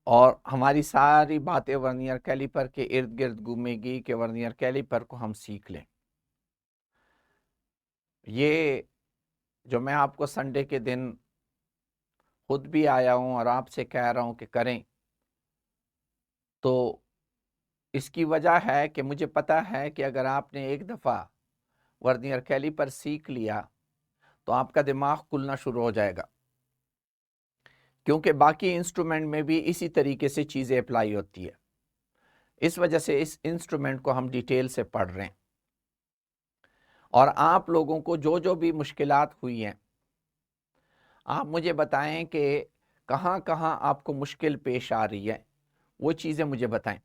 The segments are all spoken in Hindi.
और हमारी सारी बातें वर्नियर कैलिपर के इर्द गिर्द घूमेगी कि वर्नियर कैलिपर को हम सीख लें। ये जो मैं आपको संडे के दिन खुद भी आया हूं और आपसे कह रहा हूं कि करें, तो इसकी वजह है कि मुझे पता है कि अगर आपने एक दफ़ा वर्नियर कैलिपर सीख लिया तो आपका दिमाग खुलना शुरू हो जाएगा, क्योंकि बाकी इंस्ट्रूमेंट में भी इसी तरीके से चीज़ें अप्लाई होती है। इस वजह से इस इंस्ट्रूमेंट को हम डिटेल से पढ़ रहे हैं। और आप लोगों को जो जो भी मुश्किलात हुई हैं, आप मुझे बताएं कि कहाँ कहाँ आपको मुश्किल पेश आ रही है, वो चीज़ें मुझे बताएं।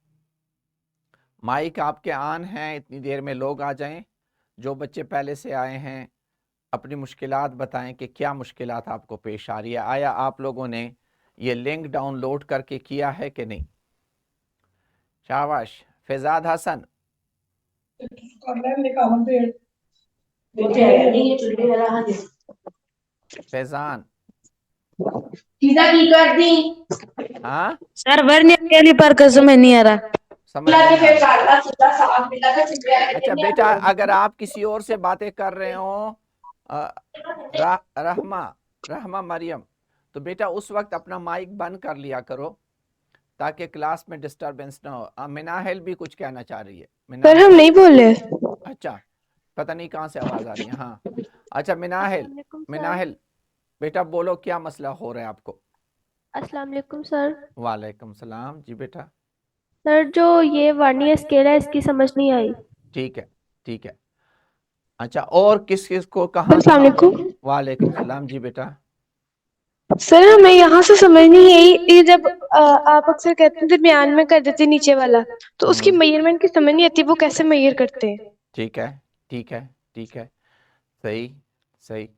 माइक आपके ऑन हैं, इतनी देर में लोग आ जाएं। जो बच्चे पहले से आए हैं अपनी मुश्किलात बताएं कि क्या मुश्किलात आपको पेश आ रही है। आया आप लोगों ने ये लिंक डाउनलोड करके किया है कि नहीं? शाबाश। फैजाद हसन, फैजान, हाँ, सर वर्नियर कैलिपर का समझ नहीं आ रहा। समझ नहीं आ रहा। अच्छा बेटा, अगर आप किसी और से बातें कर रहे हो, रहमा रहमा मरियम, तो बेटा उस वक्त अपना माइक बंद कर लिया करो ताकि क्लास में डिस्टरबेंस ना हो। मिनाहिल भी कुछ कहना चाह रही है। सर हम मिनाहिल, नहीं बोले। अच्छा, पता नहीं कहाँ से आवाज़ आ रही है। हाँ, अच्छा मिनाहिल, अस्सलाम वालेकुम सर। मिनाहिल बेटा बोलो, क्या मसला हो रहा है आपको? अस्सलाम वालेकुम सर। वालेकुम सलाम जी बेटा। सर जो ये वर्नियर स्केल है इसकी समझ नहीं आई। ठीक है, ठीक है। अच्छा, और किस किस को कहाँ अस्सलाम कहाँ? वालेकुम। वालेकुम सलाम जी बेटा। सर हमें यहाँ से समझ नहीं आई, ये जब आप अक्सर कहते हैं दरमियान में कर देते नीचे वाला, तो उसकी मेजरमेंट की समझ नहीं आती, वो कैसे मेजर करते हैं। ठीक है, ठीक है, ठीक है, सही, सही।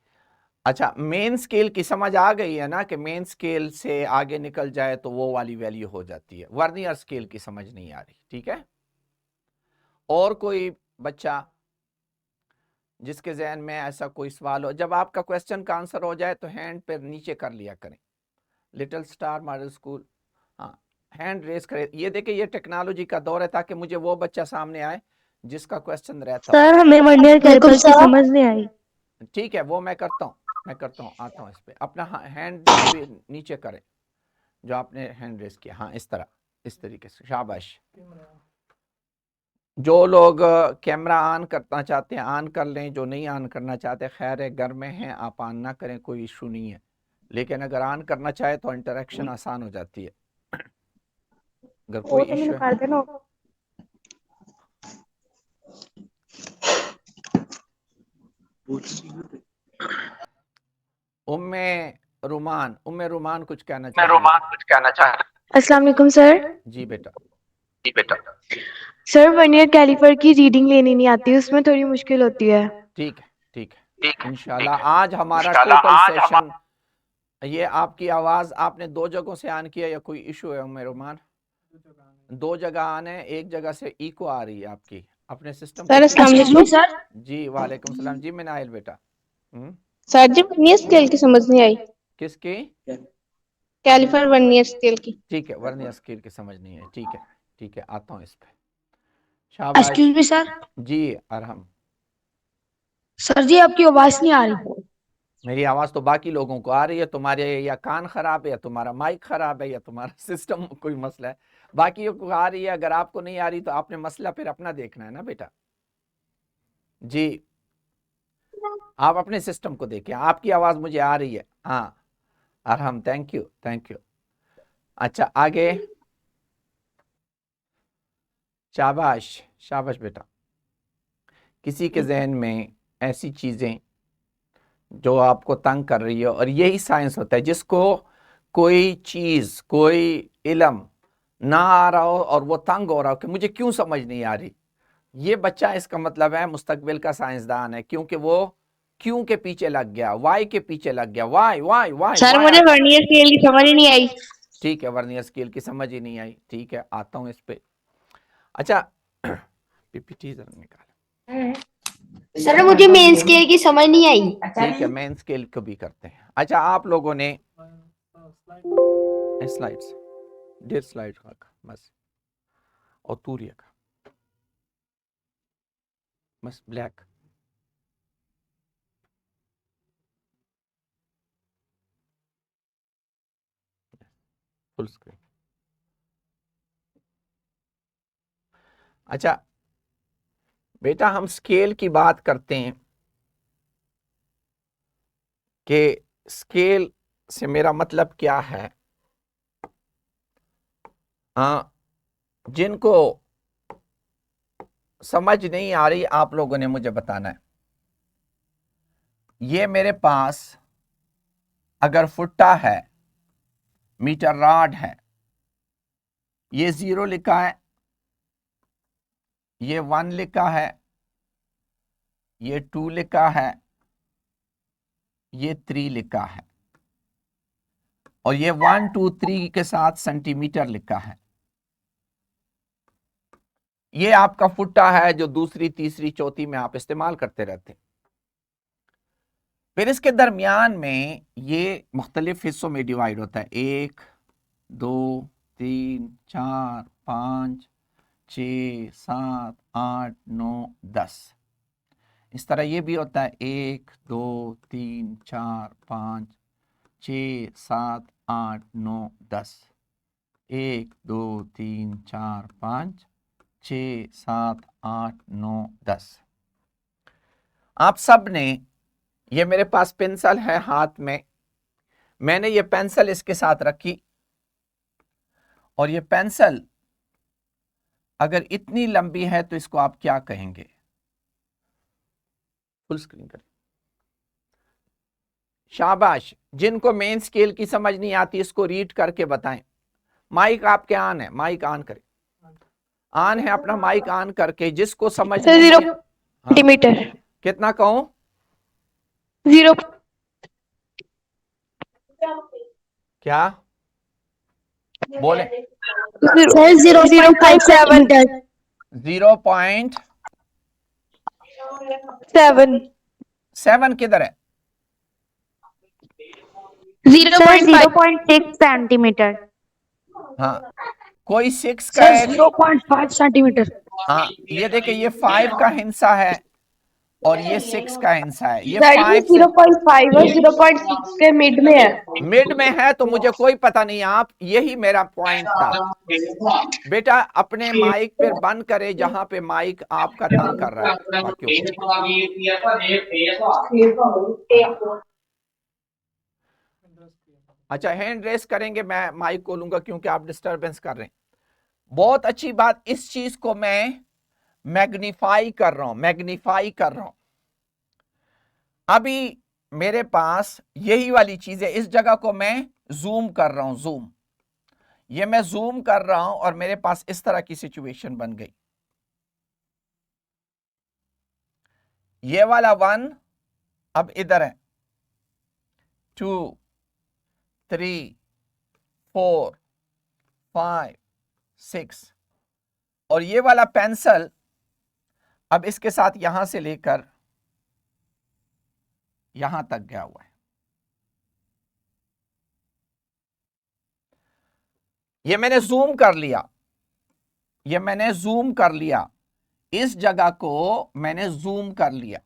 अच्छा, मेन स्केल की समझ आ गई है ना कि मेन स्केल से आगे निकल जाए तो वो वाली वैल्यू हो जाती है। वर्नियर स्केल की समझ नहीं आ रही, ठीक है? और कोई बच्चा जिसके जहन में ऐसा कोई सवाल हो, जब आपका क्वेश्चन का आंसर हो जाए तो हैंड पे नीचे कर लिया करें। लिटिल स्टार मॉडल स्कूल, हाँ, हैंड रेस करें। ये देखिए, ये टेक्नोलॉजी का दौर है ताकि मुझे वो बच्चा सामने आए जिसका क्वेश्चन रहता हो। सर हमें वर्नियर वालेकुम कैलिपर की सर। समझ नहीं आई। ठीक है, वो मैं करता हूँ, मैं करता हूँ, आता हूँ इस पे। अपना हैंड अभी नीचे करें जो आपने हैंड रेस किया। हाँ, इस तरह, इस तरीके से, शाबाश। जो लोग कैमरा ऑन करना चाहते हैं ऑन कर लें, जो नहीं ऑन करना चाहते खैर है, घर में हैं आप ऑन ना करें, कोई इशू नहीं है। लेकिन अगर ऑन करना चाहे तो इंटरेक्शन आसान हो जाती है। अगर कोई वो तो इशू मैंने है। कर देना। उम्मे उम्मे रुमान कुछ कहना मैं चाह रही है। रोमान कुछ कहना चाह रहा अस्सलाम वालेकुम सर। जी बेटा। जी बेटा। सर वर्नियर कैलिपर की रीडिंग लेनी नहीं आती, उसमें थोड़ी मुश्किल होती है। ठीक है, ठीक है। ठीक है, ठीक इंशाल्लाह है। आज हमारा इंशाल्लाह टोटल आज हम सेशन, ये आपकी आवाज़ आपने दो जगहों से ऑन किया या कोई इशू है उम्मे रुमान? दो जगह ऑन है, एक जगह से इको आ रही है आपकी। अपने सिस्टम को सर ठीक अस्सलाम वालेकुम सर। जी वालेकुम सलाम जी। मिनाइल बेटा। सर जी वर्नियर स्केल की समझ नहीं आई। किसकी? कैलिपर वर्नियर स्केल की। ठीक है, वर्नियर स्केल की समझ नहीं है, ठीक है, ठीक है, आता हूँ इस पे। शाबाश एक्सक्यूज मी सर। जी। अरहम, सर जी आपकी आवाज नहीं आ रही। मेरी आवाज़ तो बाकी लोगों को आ रही है, तुम्हारे या कान खराब है या तुम्हारा माइक खराब है या तुम्हारा सिस्टम कोई मसला है। बाकी को आ रही है, अगर आपको नहीं आ रही तो आपने मसला फिर अपना देखना है ना बेटा। जी, आप अपने सिस्टम को देखें, आपकी आवाज़ मुझे आ रही है। हाँ Arham, thank you, thank you. अच्छा आगे, शाबाश, शाबाश बेटा। किसी के जहन में ऐसी चीज़ें जो आपको तंग कर रही है, और यही साइंस होता है, जिसको कोई चीज़ कोई इल्म ना आ रहा हो और वो तंग हो रहा हो कि मुझे क्यों समझ नहीं आ रही, ये बच्चा इसका मतलब है मुस्तकबिल का साइंसदान है, क्योंकि वो क्यों के पीछे लग गया, वाई के पीछे लग गया। Why why why sir why. मुझे वर्नियर स्केल की समझ ही नहीं आई। ठीक है, वर्नियर स्केल की समझ ही नहीं आई, ठीक है, आता हूं इस पे। अच्छा पीपीटी जरा निकाल। सर मुझे मेन स्केल की समझ नहीं आई। ठीक है, मेन स्केल को भी करते हैं। अच्छा, आप लोगों ने स्लाइड्स, डेढ़ स्लाइड का बस, और तूरिया का बस, ब्लैक। Full screen. अच्छा बेटा, हम स्केल की बात करते हैं कि स्केल से मेरा मतलब क्या है। जिनको समझ नहीं आ रही आप लोगों ने मुझे बताना है। ये मेरे पास अगर फुट्टा है, मीटर रॉड है, ये 0 लिखा है, ये 1 लिखा है, ये 2 लिखा है, ये 3 लिखा है, और ये 1 2 3 के साथ सेंटीमीटर लिखा है। ये आपका फुट्टा है जो दूसरी तीसरी चौथी में आप इस्तेमाल करते रहते हैं। फिर इसके दरमियान में ये मुख्तलिफ हिस्सों में डिवाइड होता है, 1 2 3 4 5 6 7 8 9 10। इस तरह ये भी होता है 1 2 3 4 5 6 7 8 9 10, 1 2 3 4 5 6 7 8 9 10। आप सब ने, ये मेरे पास पेंसिल है हाथ में, मैंने ये पेंसिल इसके साथ रखी, और ये पेंसिल अगर इतनी लंबी है तो इसको आप क्या कहेंगे? फुल स्क्रीन करें। शाबाश, जिनको मेन स्केल की समझ नहीं आती इसको रीड करके बताएं। माइक आपके ऑन है, माइक ऑन करें। ऑन है अपना माइक ऑन करके, जिसको समझ सर नहीं 0 है। सेंटीमीटर। कितना कहूं? 0 क्या बोले? Sir 0.5 centimetre. 0.7 किधर है? 0.6 सेंटीमीटर। हाँ, कोई 6 का है? 0.5 सेंटीमीटर। हाँ, ये देखिए, ये 5 का हिस्सा है और ये 6 का हिस्सा है। ये That 5 is 0.5 और 0.6 के मिड में है। मिड में है तो मुझे कोई पता नहीं, आप, यही मेरा पॉइंट था। बेटा अपने माइक पर बंद करे जहां पे माइक आपका तंग कर रहा है बाकियों को। अच्छा, हैंड रेस करेंगे, मैं माइक खोलूंगा क्योंकि आप डिस्टरबेंस कर रहे हैं। बहुत अच्छी बात, इस चीज को मैं मैग्नीफाई कर रहा हूं, मैग्नीफाई कर रहा हूं। अभी मेरे पास यही वाली चीज है, इस जगह को मैं जूम कर रहा हूं, जूम, ये मैं जूम कर रहा हूं और मेरे पास इस तरह की सिचुएशन बन गई। ये वाला 1 अब इधर है, 2 3 4 5 6, और ये वाला पेंसिल अब इसके साथ यहां से लेकर यहां तक गया हुआ है। ये मैंने जूम कर लिया, ये मैंने जूम कर लिया, इस जगह को मैंने जूम कर लिया।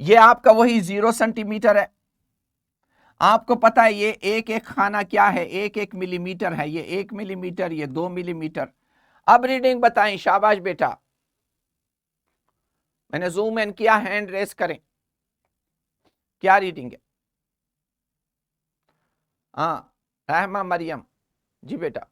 ये आपका वही 0 सेंटीमीटर है। आपको पता है ये एक एक खाना क्या है, 1 मिलीमीटर है। ये 1 मिलीमीटर, ये 2 मिलीमीटर। अब रीडिंग बताएं, शाबाश बेटा। मैंने जूम इन किया, हैंड रेस करें, क्या रीडिंग है? हाँ, रहमा मरियम जी बेटा।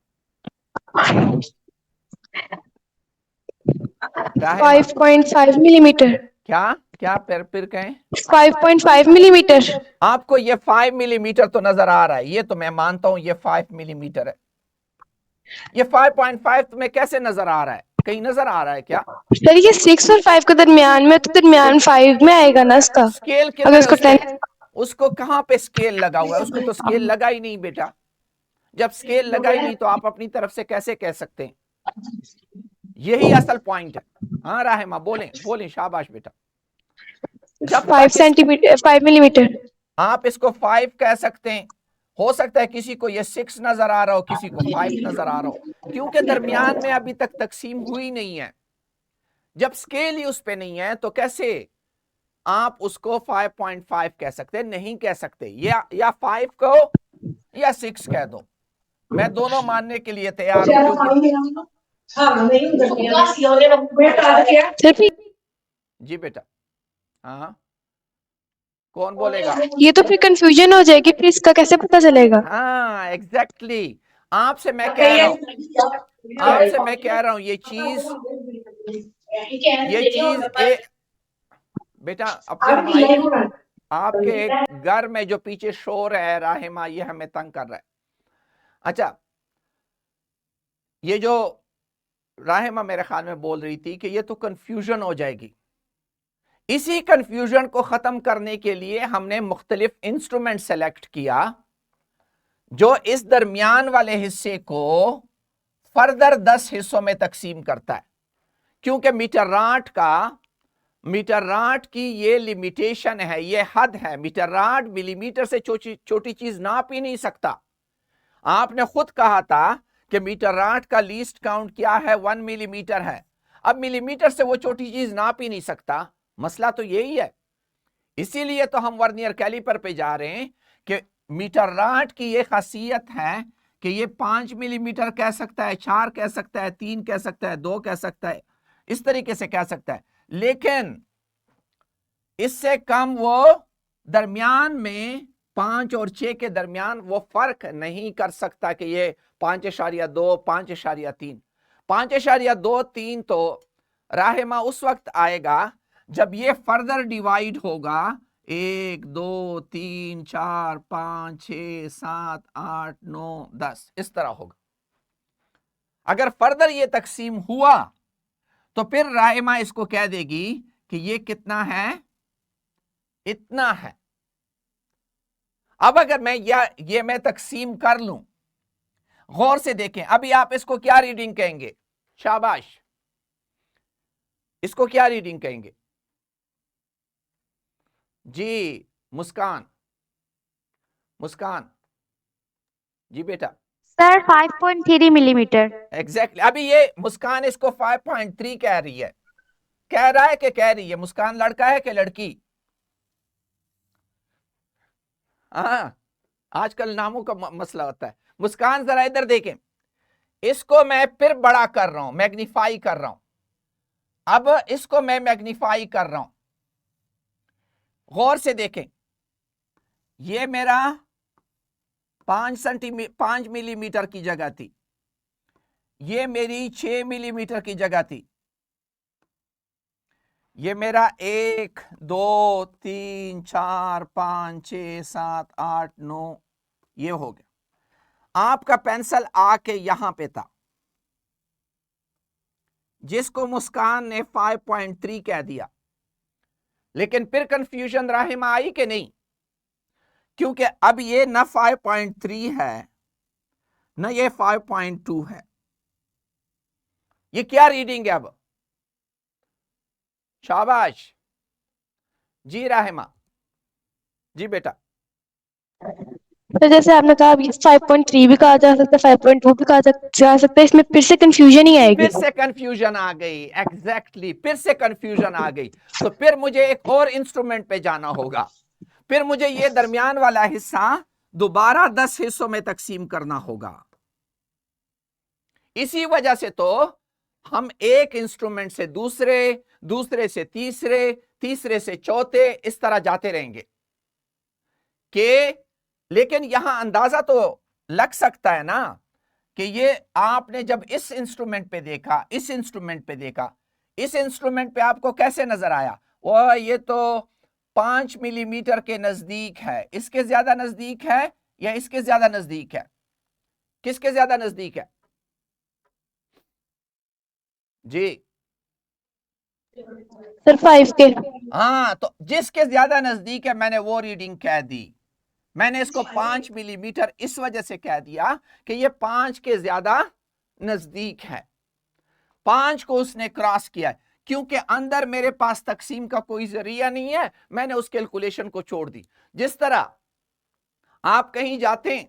5.5 मिलीमीटर। क्या क्या फिर कहें? 5.5 मिलीमीटर। आपको ये 5 मिलीमीटर तो नजर आ रहा है, ये तो मैं मानता हूं ये 5 मिलीमीटर है। ये 5.5 तुम्हें कैसे नजर आ रहा है? कहीं नजर आ रहा है क्या? सर ये 6 और 5 के दरमियान में, तो दरमियान 5 में आएगा ना इसका। स्केल अगर किधर इसको है? 10 उसको कहां पे स्केल लगा हुआ है? उसको तो स्केल लगा ही नहीं बेटा। जब स्केल लगा ही नहीं तो आप अपनी तरफ से कैसे कह सकते हैं? यही असल पॉइंट है। हाँ राहिमा, बोलें बोलें, शाबाश बेटा। जब 5 सेंटीमीटर, 5 मिलीमीटर। आप इसको 5 कह सकते हैं, हो सकता है किसी को ये 6 नजर आ रहा हो, किसी को 5 नजर आ रहा हो, क्योंकि दरमियान में अभी तक तकसीम हुई नहीं है। जब स्केल ही उस पे नहीं है तो कैसे आप उसको 5.5 कह सकते हैं? नहीं कह सकते। या 5 कहो या 6 कह दो, मैं दोनों मानने के लिए तैयार हूं, क्योंकि जी बेटा, हाँ कौन बोलेगा? ये तो फिर कंफ्यूजन हो जाएगी, फिर इसका कैसे पता चलेगा? हाँ एग्जैक्टली, आपसे मैं कह रहा हूं, आपसे मैं कह रहा हूं ये चीज बेटा अपने माइक, आपके घर में जो पीछे शोर है राहिमा, ये हमें तंग कर रहा है। अच्छा, ये जो राहिमा मेरे ख्याल में बोल रही थी कि ये तो कंफ्यूजन हो जाएगी, इसी कंफ्यूजन को खत्म करने के लिए हमने मुख्तलिफ इंस्ट्रूमेंट सेलेक्ट किया जो इस दरमियान वाले हिस्से को फर्दर 10 हिस्सों में तकसीम करता है, क्योंकि मीटर राट की ये लिमिटेशन है, ये हद है। मीटर राट मिलीमीटर से छोटी चीज नाप ही नहीं सकता। आपने खुद कहा था कि मीटर राट का लीस्ट काउंट क्या है? 1 मिलीमीटर है। अब मिलीमीटर से वो छोटी चीज नाप ही नहीं सकता, मसला तो यही है। इसीलिए तो हम वर्नियर कैलिपर पे जा रहे हैं कि मीटर राट की ये खासियत है कि ये 5 मिलीमीटर कह सकता है, 4 कह सकता है, 3 कह सकता है, 2 कह सकता है, इस तरीके से कह सकता है, लेकिन इससे कम वो दरमियान में 5 और 6 के दरमियान वो फर्क नहीं कर सकता कि ये 5.2, 5.3। 5.2, 3 तो राहिमा उस वक्त आएगा जब ये फर्दर डिवाइड होगा 1, 2, 3, 4, 5, 6, 7, 8, 9, 10 इस तरह होगा। अगर फर्दर ये तकसीम हुआ तो फिर राहिमा इसको कह देगी कि ये कितना है? इतना है। अब अगर मैं ये मैं तकसीम कर लूं, गौर से देखें, अभी आप इसको क्या रीडिंग कहेंगे? शाबाश, इसको क्या रीडिंग कहेंगे? जी मुस्कान जी बेटा। Sir 5.3 millimetre. एग्जैक्टली। अभी ये मुस्कान इसको 5.3 कह रही है, कह रहा है कि कह रही है? मुस्कान लड़का है कि लड़की? हाँ, आजकल नामों का मसला होता है। मुस्कान जरा इधर देखें, इसको मैं फिर बड़ा कर रहा हूं, मैग्नीफाई कर रहा हूं। अब इसको मैं मैग्नीफाई कर रहा हूं, गौर से देखें, ये मेरा 5 मिलीमीटर की जगह थी, ये मेरी 6 मिलीमीटर की जगह थी, ये मेरा 1, 2, 3, 4, 5, 6, 7, 8, 9 ये हो गया। आपका पेंसिल आके यहां पे था, जिसको मुस्कान ने 5.3 कह दिया, लेकिन फिर कंफ्यूजन राहिमा आई कि नहीं? क्योंकि अब ये ना 5.3 है ना ये 5.2 है, ये क्या रीडिंग है? अब शाबाश जी राहिमा जी बेटा। तो जैसे आपने कहा, 5.3 भी कहा जा सकता है, 5.2 भी कहा जा सकता है, इसमें फिर से कंफ्यूजन ही आएगी। फिर से कंफ्यूजन आ गई, एग्जैक्टली, फिर से कंफ्यूजन आ गई। तो फिर मुझे एक और इंस्ट्रूमेंट पे जाना होगा, फिर मुझे ये दरमियान वाला हिस्सा दोबारा 10 हिस्सों में तकसीम करना होगा। इसी वजह से तो हम एक इंस्ट्रूमेंट से दूसरे, दूसरे से तीसरे, तीसरे से चौथे, इस तरह जाते रहेंगे कि, लेकिन यहां अंदाजा तो लग सकता है ना कि ये आपने जब इस इंस्ट्रूमेंट पे देखा, इस इंस्ट्रूमेंट पे देखा, इस इंस्ट्रूमेंट पे आपको कैसे नजर आया? वो ये तो 5 मिलीमीटर के नजदीक है, इसके ज्यादा नजदीक है या इसके ज्यादा नजदीक है? किसके ज्यादा नजदीक है जी? सर 5 के। हाँ, तो जिसके ज्यादा नजदीक है मैंने वो रीडिंग कह दी। मैंने इसको 5 मिलीमीटर इस वजह से कह दिया कि ये 5 के ज्यादा नजदीक है, 5 को उसने क्रॉस किया है, क्योंकि अंदर मेरे पास तकसीम का कोई जरिया नहीं है, मैंने उस कैलकुलेशन को छोड़ दी। जिस तरह आप कहीं जाते हैं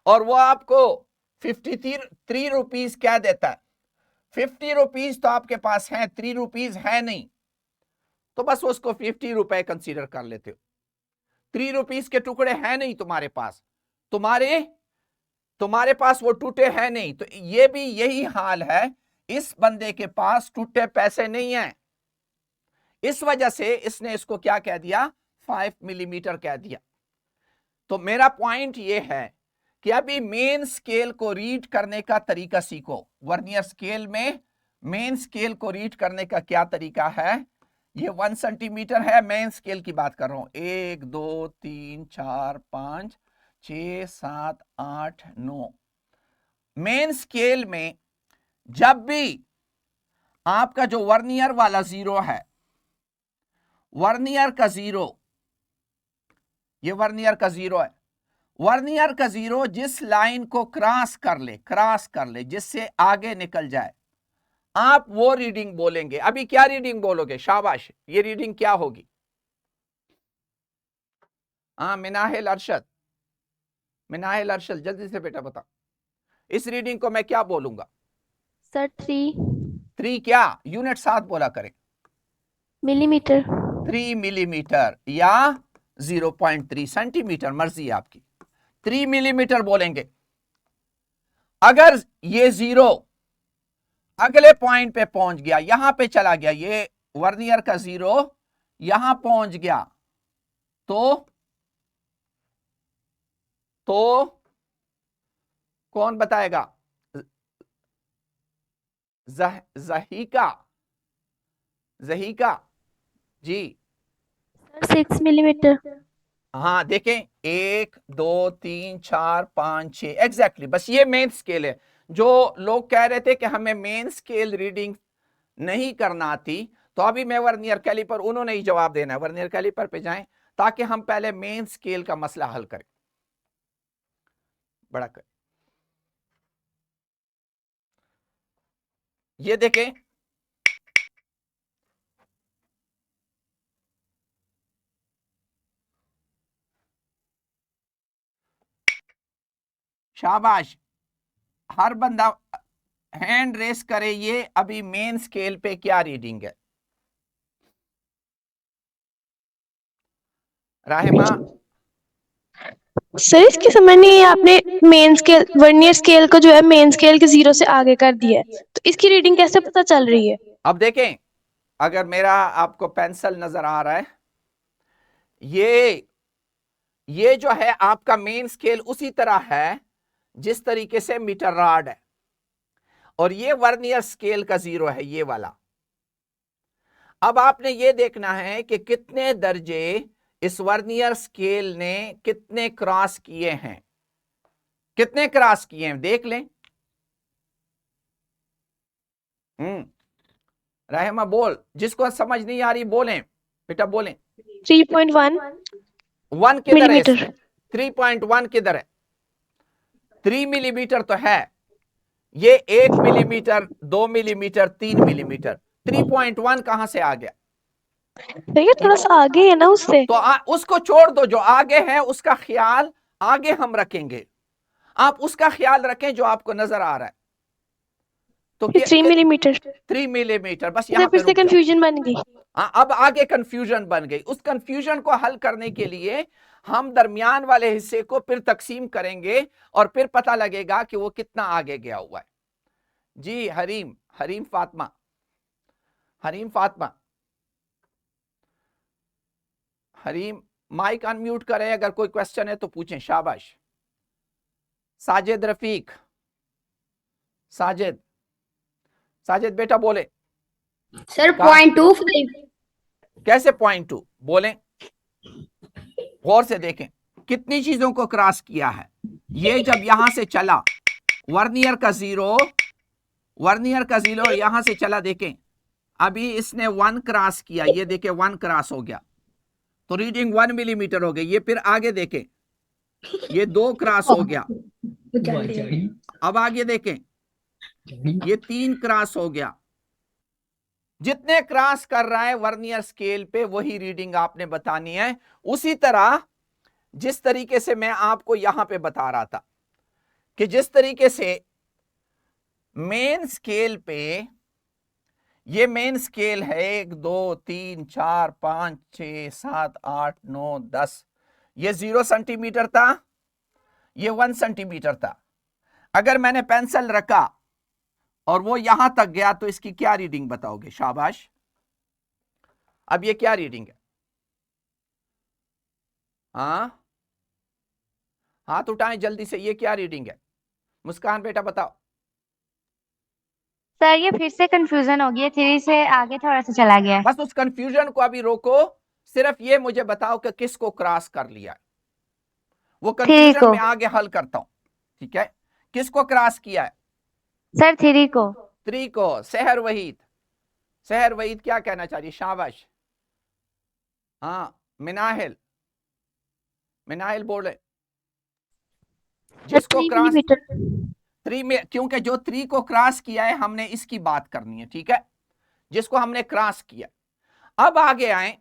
और वो आपको 53 रुपीज क्या देता है, 50 रुपीज तो आपके पास है, 3 रुपीज है नहीं, तो बस उसको 50 रुपए कंसीडर कर लेते हो। 3 रुपीज के टुकड़े हैं नहीं तुम्हारे पास, तुम्हारे पास वो टूटे हैं नहीं। तो ये भी यही हाल है, इस बंदे के पास टूटे पैसे नहीं है, इस वजह से इसने इसको क्या कह दिया, 5 मिलीमीटर कह दिया। तो मेरा पॉइंट ये है कि अभी मेन स्केल को रीड करने का तरीका सीखो। वर्नियर स्केल में मेन स्केल को रीड करने का क्या तरीका है, ये 1 सेंटीमीटर है, मेन स्केल की बात कर रहा हूं। 1 2 3 4 5 6 7 8 9। मेन स्केल में जब भी आपका जो वर्नियर वाला 0 है, वर्नियर का 0, ये वर्नियर का 0 है, वर्नियर का 0 जिस लाइन को क्रॉस कर ले जिससे आगे निकल जाए, आप वो रीडिंग बोलेंगे। अभी क्या रीडिंग बोलोगे, शाबाश, ये रीडिंग क्या होगी? हाँ मिनाहिल अरशद, जल्दी से बेटा बता, इस रीडिंग को मैं क्या बोलूंगा? सर 3 क्या यूनिट साथ बोला करें, मिलीमीटर। 3 मिलीमीटर या 0.3 सेंटीमीटर, मर्जी है आपकी। 3 मिलीमीटर बोलेंगे। अगर ये 0 अगले पॉइंट पे पहुंच गया, यहां पे चला गया, ये वर्नियर का 0 यहां पहुंच गया, तो कौन बताएगा? जहीका जी। Sir 6 millimetre. हाँ देखें, 1 2 3 4 5 6 एग्जैक्टली, बस ये मेन स्केल है। जो लोग कह रहे थे कि हमें मेन स्केल रीडिंग नहीं करना आती, तो अभी मैं वर्नियर कैलिपर, उन्होंने ही जवाब देना है, वर्नियर कैलिपर पे जाएं ताकि हम पहले मेन स्केल का मसला हल करें। बड़ा करें, ये देखें, शाबाश, हर बंदा हैंड रेस करे, ये अभी मेन स्केल पे क्या रीडिंग है? राहिमा, सर इसकी समझ नहीं है, आपने मेन स्केल वर्नियर स्केल को जो है मेन स्केल के 0 से आगे कर दिया है, तो इसकी रीडिंग कैसे पता चल रही है? अब देखें, अगर मेरा आपको पेंसिल नजर आ रहा है, ये जो है आपका मेन स्केल उसी तरह है जिस तरीके से मीटर रॉड है, और ये वर्नियर स्केल का 0 है, ये वाला। अब आपने ये देखना है कि कितने दर्जे इस वर्नियर स्केल ने कितने क्रॉस किए हैं, कितने क्रॉस किए हैं देख लें। रहमा बोल, जिसको समझ नहीं आ रही बोलें बेटा, बोलें। 3.1 1 किधर है? मिलीमीटर। 3.1 किधर है? 3 मिलीमीटर तो है, ये 1 मिलीमीटर, 2 मिलीमीटर, 3 मिलीमीटर, 3.1 कहां से आ गया? देखिए थोड़ा सा आगे है ना उससे। तो उसको छोड़ दो, जो आगे है उसका ख्याल आगे हम रखेंगे, आप उसका ख्याल रखें जो आपको नजर आ रहा है। तो 3 मिलीमीटर। 3 मिलीमीटर, बस यहाँ पे फिर से कंफ्यूजन बन गई। अब आगे कंफ्यूजन बन गई। उस कंफ्यूजन को हल करने के लिए हम दरमियान वाले हिस्से को फिर तकसीम करेंगे और फिर पता लगेगा कि वो कितना आगे गया हुआ है। जी हरीम फातिमा, हरीम माइक अनम्यूट करें, अगर कोई क्वेश्चन है तो पूछें, शाबाश। साजिद रफीक, साजिद बेटा बोले। सर 0.25। कैसे 0.2 बोलें? गौर से देखें कितनी चीजों को क्रॉस किया है। ये जब यहां से चला, वर्नियर का 0 यहां से चला, देखें अभी इसने 1 क्रॉस किया, ये देखें 1 क्रॉस हो गया, तो रीडिंग 1 मिलीमीटर हो गई। ये फिर आगे देखें, ये 2 क्रॉस हो गया, अब आगे देखें ये 3 क्रॉस हो गया। जितने क्रॉस कर रहा है वर्नियर स्केल पे वही रीडिंग आपने बतानी है। उसी तरह जिस तरीके से मैं आपको यहां पे बता रहा था कि जिस तरीके से मेन स्केल पे, ये मेन स्केल है 1 2 3 4 5 6 7 8 9 10, ये 0 सेंटीमीटर था, ये 1 सेंटीमीटर था। अगर मैंने पेंसिल रखा और वो यहां तक गया तो इसकी क्या रीडिंग बताओगे? शाबाश। अब ये क्या रीडिंग है? हाँ, हाथ उठाएं जल्दी से, ये क्या रीडिंग है? मुस्कान बेटा बताओ। सर ये फिर से कंफ्यूजन हो गया, 3 से आगे थोड़ा सा चला गया। बस उस कंफ्यूजन को अभी रोको, सिर्फ ये मुझे बताओ कि किसको क्रॉस कर लिया है। वो कंफ्यूजन मैं आगे हल करता हूं, ठीक है? किसको क्रॉस किया है? सर 3 को। 3 को। सहर वहीद, सहर वहीद क्या कहना चाह रही? शाबाश। हाँ मिनाहिल, मिनाहिल बोले जिसको क्रॉस 3 में, क्योंकि जो 3 को क्रॉस किया है हमने इसकी बात करनी है, ठीक है? जिसको हमने क्रॉस किया। अब आगे आए,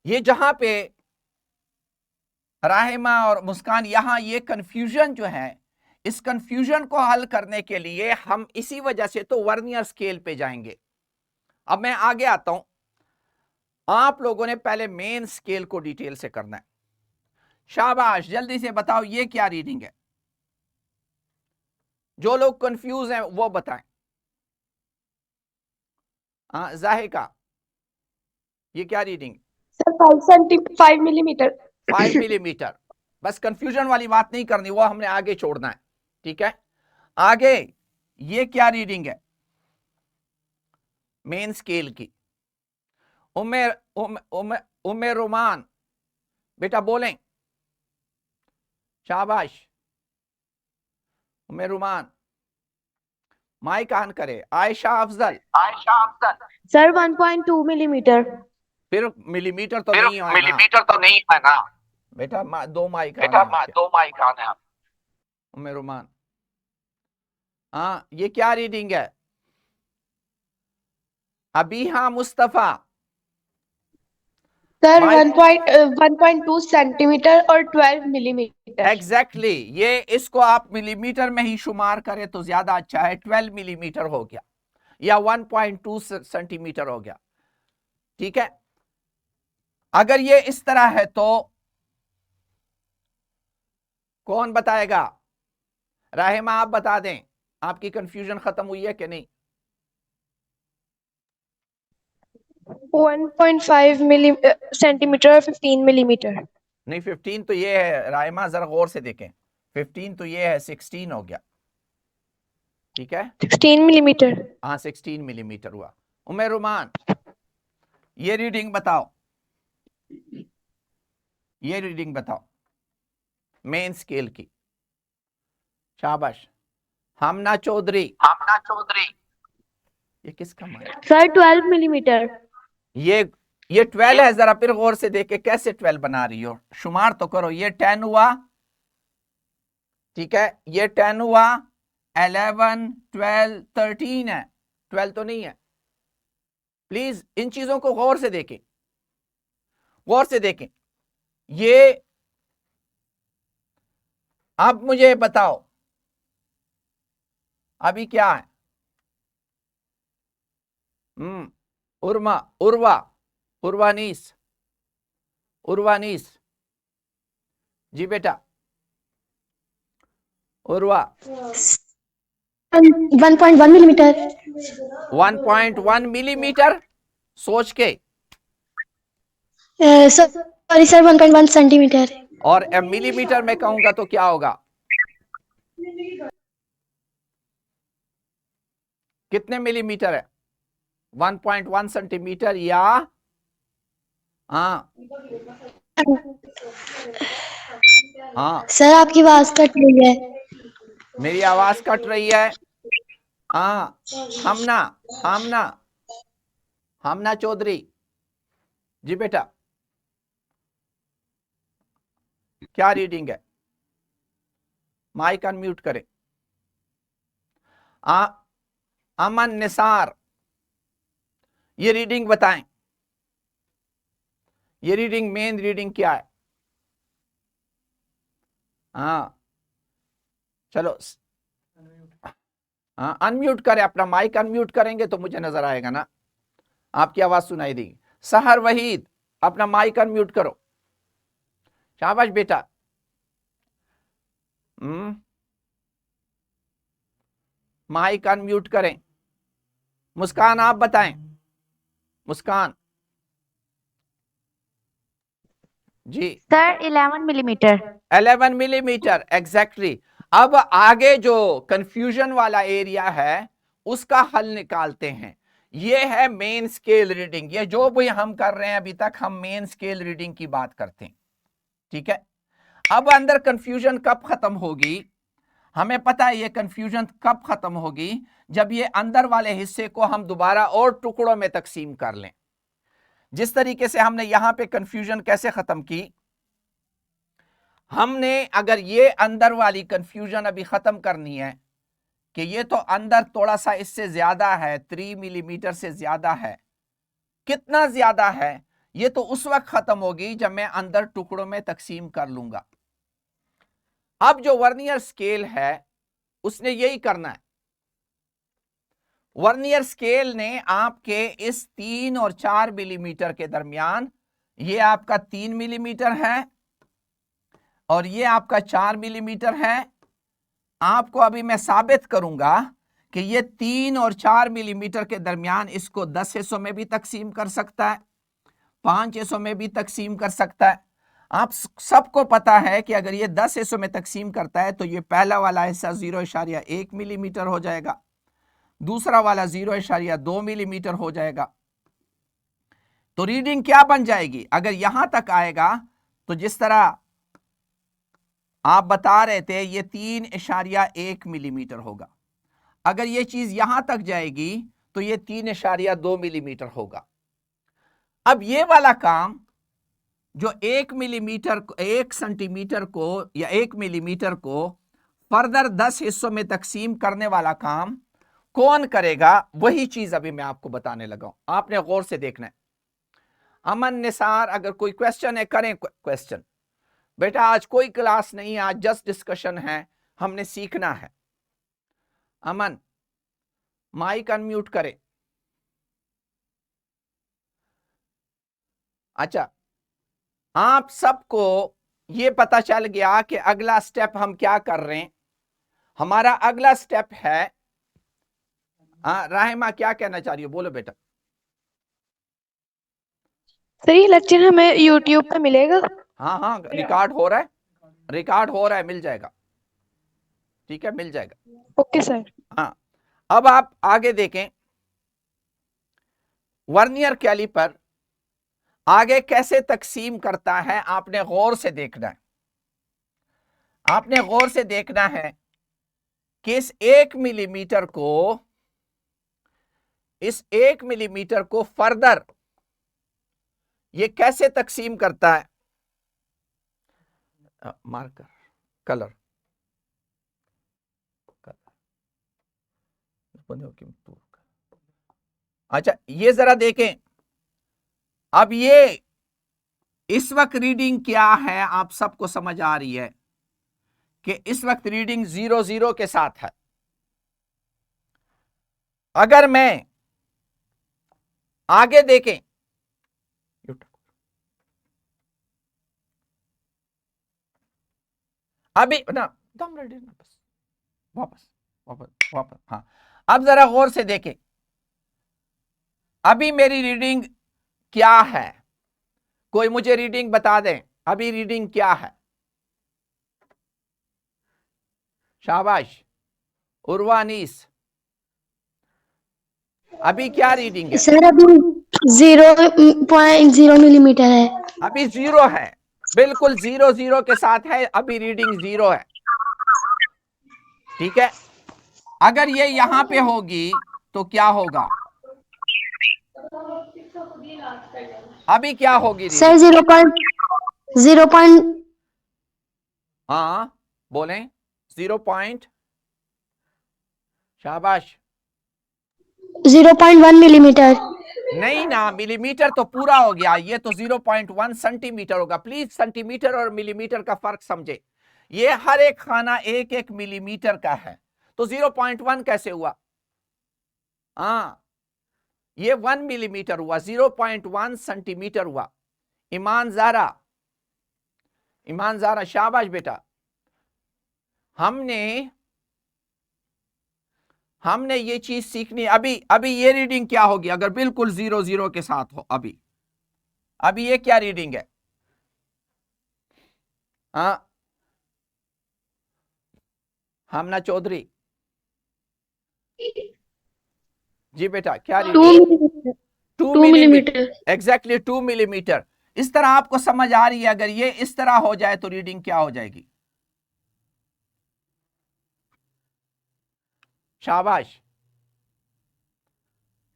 ये जहां पे राहिमा और मुस्कान, यहां ये कंफ्यूजन जो है, इस कंफ्यूजन को हल करने के लिए हम इसी वजह से तो वर्नियर स्केल पे जाएंगे। अब मैं आगे आता हूं, आप लोगों ने पहले मेन स्केल को डिटेल से करना है। शाबाश, जल्दी से बताओ ये क्या रीडिंग है? जो लोग कंफ्यूज हैं वो बताएं। हाँ जाहिका, ये क्या रीडिंग? Sir 5 millimetre. 5 मिलीमीटर। बस कंफ्यूजन वाली बात नहीं करनी, वो हमने आगे छोड़ना है, ठीक है? आगे ये क्या रीडिंग है मेन स्केल की? उम्मे रोमान बेटा बोलें। शाबाश उम्मे रोमान, माइक ऑन करे। Ayesha Afzal, sir 1.2 millimetre. फिर मिलीमीटर तो नहीं है, मिलीमीटर तो नहीं है ना बेटा, 2 माइक आने हैं। उम्मे रोमान, हाँ ये क्या रीडिंग है? अभी हाँ मुस्तफा, सर 1.2 सेंटीमीटर और 12 मिलीमीटर। एग्जैक्टली ये इसको आप मिलीमीटर में ही शुमार करें तो ज्यादा अच्छा है। 12 मिलीमीटर हो गया या 1.2 सेंटीमीटर हो गया, ठीक है? अगर ये इस तरह है तो कौन बताएगा? राहिमा आप बता दें, आपकी कंफ्यूजन खत्म हुई है कि नहीं? 1.5 सेंटीमीटर और 15 मिलीमीटर। नहीं 15 तो ये है राहिमा, जरा गौर से देखें। 15 तो ये है, 16 हो गया, ठीक है? 16 मिलीमीटर। हाँ 16 मिलीमीटर हुआ। उमर रुमान ये रीडिंग बताओ, ये रीडिंग बताओ मेन स्केल की। शाबाश हमना चौधरी, ये किसका माइक? Sir 12 millimetre. ये 12 है, जरा फिर गौर से देखे कैसे 12 बना रही हो, शुमार तो करो। ये 10 हुआ, ठीक है? ये 10 हुआ, 11 12 13 है, 12 तो नहीं है। प्लीज इन चीजों को गौर से देखें, गौर से देखें। ये अब मुझे बताओ अभी क्या है? उर्मा, उर्वानीस जी बेटा, उर्वा 1.1 मिलीमीटर। 1.1 मिलीमीटर। सोच के सॉरी सर 1.1 सेंटीमीटर। और मिलीमीटर में कहूंगा तो क्या होगा? कितने मिलीमीटर है? 1.1 सेंटीमीटर या हाँ सर आपकी आवाज कट रही है। मेरी आवाज कट रही है? हाँ हमना चौधरी जी बेटा, क्या रीडिंग है? माइक अनम्यूट करें। अमन निसार ये रीडिंग बताएं, ये रीडिंग मेन रीडिंग क्या है? हाँ चलो, हाँ अनम्यूट करें, अपना माइक अनम्यूट करेंगे तो मुझे नजर आएगा ना, आपकी आवाज सुनाई देगी। सहर वहीद, अपना माइक अनम्यूट करो। शाबाश बेटा। माइक अनम्यूट करें। मुस्कान आप बताएं, Muskan ji. Sir 11 millimetre. 11 millimetre exactly. अब आगे जो कंफ्यूजन वाला एरिया है उसका हल निकालते हैं। ये है मेन स्केल रीडिंग। ये जो भी हम कर रहे हैं अभी तक, हम मेन स्केल रीडिंग की बात करते हैं, ठीक है। अब अंदर कंफ्यूजन कब खत्म होगी? हमें पता है ये कंफ्यूजन कब खत्म होगी, जब ये अंदर वाले हिस्से को हम दोबारा और टुकड़ों में तकसीम कर लें। जिस तरीके से हमने यहां पे कंफ्यूजन कैसे खत्म की, हमने अगर ये अंदर वाली कंफ्यूजन अभी खत्म करनी है कि ये तो अंदर थोड़ा सा इससे ज्यादा है, 3 मिलीमीटर से ज्यादा है, कितना ज्यादा है ये तो उस वक्त खत्म होगी जब मैं अंदर टुकड़ों में तकसीम कर लूंगा। अब जो वर्नियर स्केल है उसने यही करना है। वर्नियर स्केल ने आपके इस 3 और 4 मिलीमीटर के दरमियान, ये आपका 3 मिलीमीटर है और ये आपका 4 मिलीमीटर है। आपको अभी मैं साबित करूंगा कि ये 3 और 4 मिलीमीटर के दरमियान इसको 10 हिस्सों में भी तकसीम कर सकता है, 5 हिस्सों में भी तकसीम कर सकता है। आप सबको पता है कि अगर ये 10 हिस्सों में तकसीम करता है तो ये पहला वाला हिस्सा 0.1 मिलीमीटर हो जाएगा, दूसरा वाला 0.2 मिलीमीटर हो जाएगा। तो रीडिंग क्या बन जाएगी? अगर यहां तक आएगा तो जिस तरह आप बता रहे थे ये 3.1 मिलीमीटर होगा। अगर ये चीज यहां तक जाएगी तो ये 3.2 मिलीमीटर होगा। अब ये वाला काम जो 1 मिलीमीटर, 1 सेंटीमीटर को या 1 मिलीमीटर को फर्दर 10 हिस्सों में तकसीम करने वाला काम कौन करेगा, वही चीज अभी मैं आपको बताने लगा हूं। आपने गौर से देखना है। अमन, निसार, अगर कोई क्वेश्चन है करें क्वेश्चन। बेटा आज कोई क्लास नहीं है, आज जस्ट डिस्कशन है, हमने सीखना है। अमन माइक अनम्यूट करें। अच्छा, आप सबको ये पता चल गया कि अगला स्टेप हम क्या कर रहे हैं। हमारा अगला स्टेप है, राहिमा क्या कहना चाह रही हो, बोलो बेटा। सर ये लेक्चर हमें यूट्यूब पे मिलेगा? हाँ हाँ रिकॉर्ड हो रहा है, रिकॉर्ड हो रहा है, मिल जाएगा, ठीक है मिल जाएगा। Okay sir. हाँ अब आप आगे देखें, वर्नियर कैलिपर आगे कैसे तकसीम करता है, आपने गौर से देखना है। आपने गौर से देखना है कि इस 1 मिलीमीटर को फर्दर ये कैसे तकसीम करता है। मार्कर, कलर, अच्छा ये जरा देखें। अब ये इस वक्त रीडिंग क्या है, आप सबको समझ आ रही है कि इस वक्त रीडिंग 0 के साथ है। अगर मैं आगे देखें, अभी ना दम रेडी ना, बस वापस वापस वापस। हाँ अब जरा गौर से देखें, अभी मेरी रीडिंग क्या है, कोई मुझे रीडिंग बता दें, अभी रीडिंग क्या है। शाबाश उर्वानीस, अभी क्या रीडिंग है? सर अभी 0.0 मिलीमीटर है। अभी 0 है, बिल्कुल 0 के साथ है, अभी रीडिंग 0 है, ठीक है। अगर ये यहां पे होगी तो क्या होगा, अभी क्या होगी सर 0.0. हाँ बोलें 0 पॉइंट, शाबाश 0.1 मिलीमीटर। नहीं ना, मिलीमीटर तो पूरा हो गया, ये तो 0.1 सेंटीमीटर होगा। प्लीज सेंटीमीटर और मिलीमीटर का फर्क समझे। ये हर एक खाना 1-1 मिलीमीटर का है, तो 0.1 कैसे हुआ? हाँ, ये 1 मिलीमीटर हुआ, 0.1 सेंटीमीटर हुआ। ईमान ज़ारा, शाबाश बेटा। हमने ये चीज सीखनी। अभी ये रीडिंग क्या होगी अगर बिल्कुल 0-0 के साथ हो? अभी ये क्या रीडिंग है? हाँ, हमना चौधरी जी बेटा, क्या रीडिंग? 2 millimetre, exactly 2 millimetre. इस तरह आपको समझ आ रही है? अगर ये इस तरह हो जाए तो रीडिंग क्या हो जाएगी? शाबाश,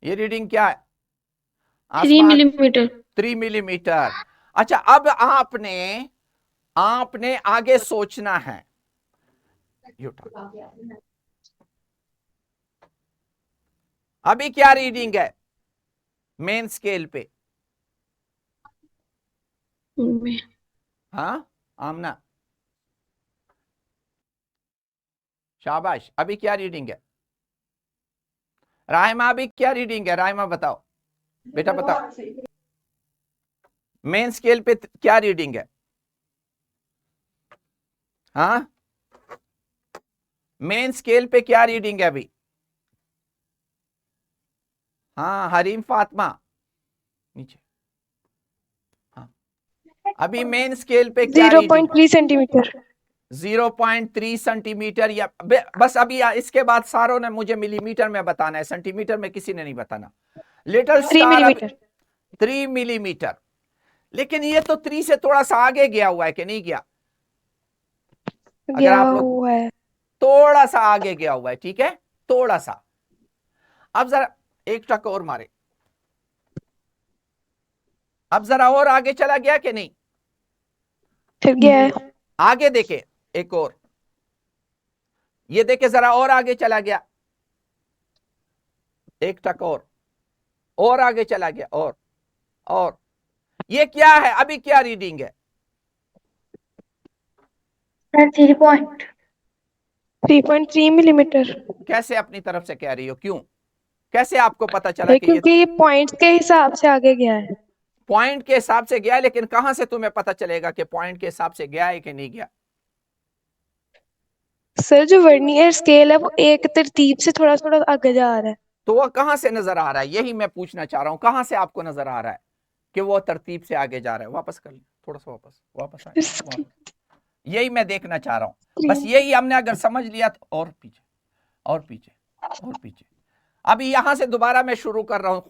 ये रीडिंग क्या है? 3 मिलीमीटर। 3 मिलीमीटर। अच्छा, अब आपने आगे सोचना है। अभी क्या रीडिंग है मेन स्केल पे? हाँ आमना, शाबाश। अभी क्या रीडिंग है? राहिमा, अभी क्या रीडिंग है? राहिमा बताओ बेटा, बताओ मेन स्केल पे क्या रीडिंग है? हाँ, मेन स्केल पे क्या रीडिंग है अभी? हाँ, हरीम फातिमा नीचे। हाँ, अभी मेन स्केल पे क्या रीडिंग? 0.3 सेंटीमीटर। 0.3 सेंटीमीटर। या बस अभी इसके बाद सारों ने मुझे मिलीमीटर में बताना है, सेंटीमीटर में किसी ने नहीं बताना। Little 3 millimetre. 3 मिलीमीटर। लेकिन ये तो 3 से थोड़ा सा आगे गया हुआ है कि नहीं गया? अगर आप लोग है, थोड़ा सा आगे गया हुआ है, ठीक है, थोड़ा सा। अब जरा एक टक और मारे। अब जरा और आगे चला गया कि नहीं? फिर गया है। आगे देखे एक और, ये देखे जरा और आगे चला गया। एक टक और आगे चला गया। और ये क्या है? अभी क्या रीडिंग है? 3.3 मिलीमीटर। कैसे अपनी तरफ से कह रही हो? क्यों? कैसे आपको पता चला कि क्योंकि ये पॉइंट्स के हिसाब से आगे गया है। पॉइंट के हिसाब से गया है? लेकिन कहां से तुम्हें पता चलेगा कि पॉइंट के हिसाब से गया है कि नहीं गया? सर, जो वर्नियर स्केल है वो एक तरतीब से थोड़ा थोड़ा आगे जा रहा है। तो वह कहां से नजर आ रहा है? यही मैं पूछना चाह रहा हूं, कहां से आपको नजर आ रहा है कि वो तरतीब से आगे जा रहा है? वापस कर ले, थोड़ा सा वापस आए। यही मैं देखना चाह रहा हूं। बस यही हमने अगर समझ लिया तो और पीछे। अभी यहां से दोबारा मैं शुरू कर रहा हूं,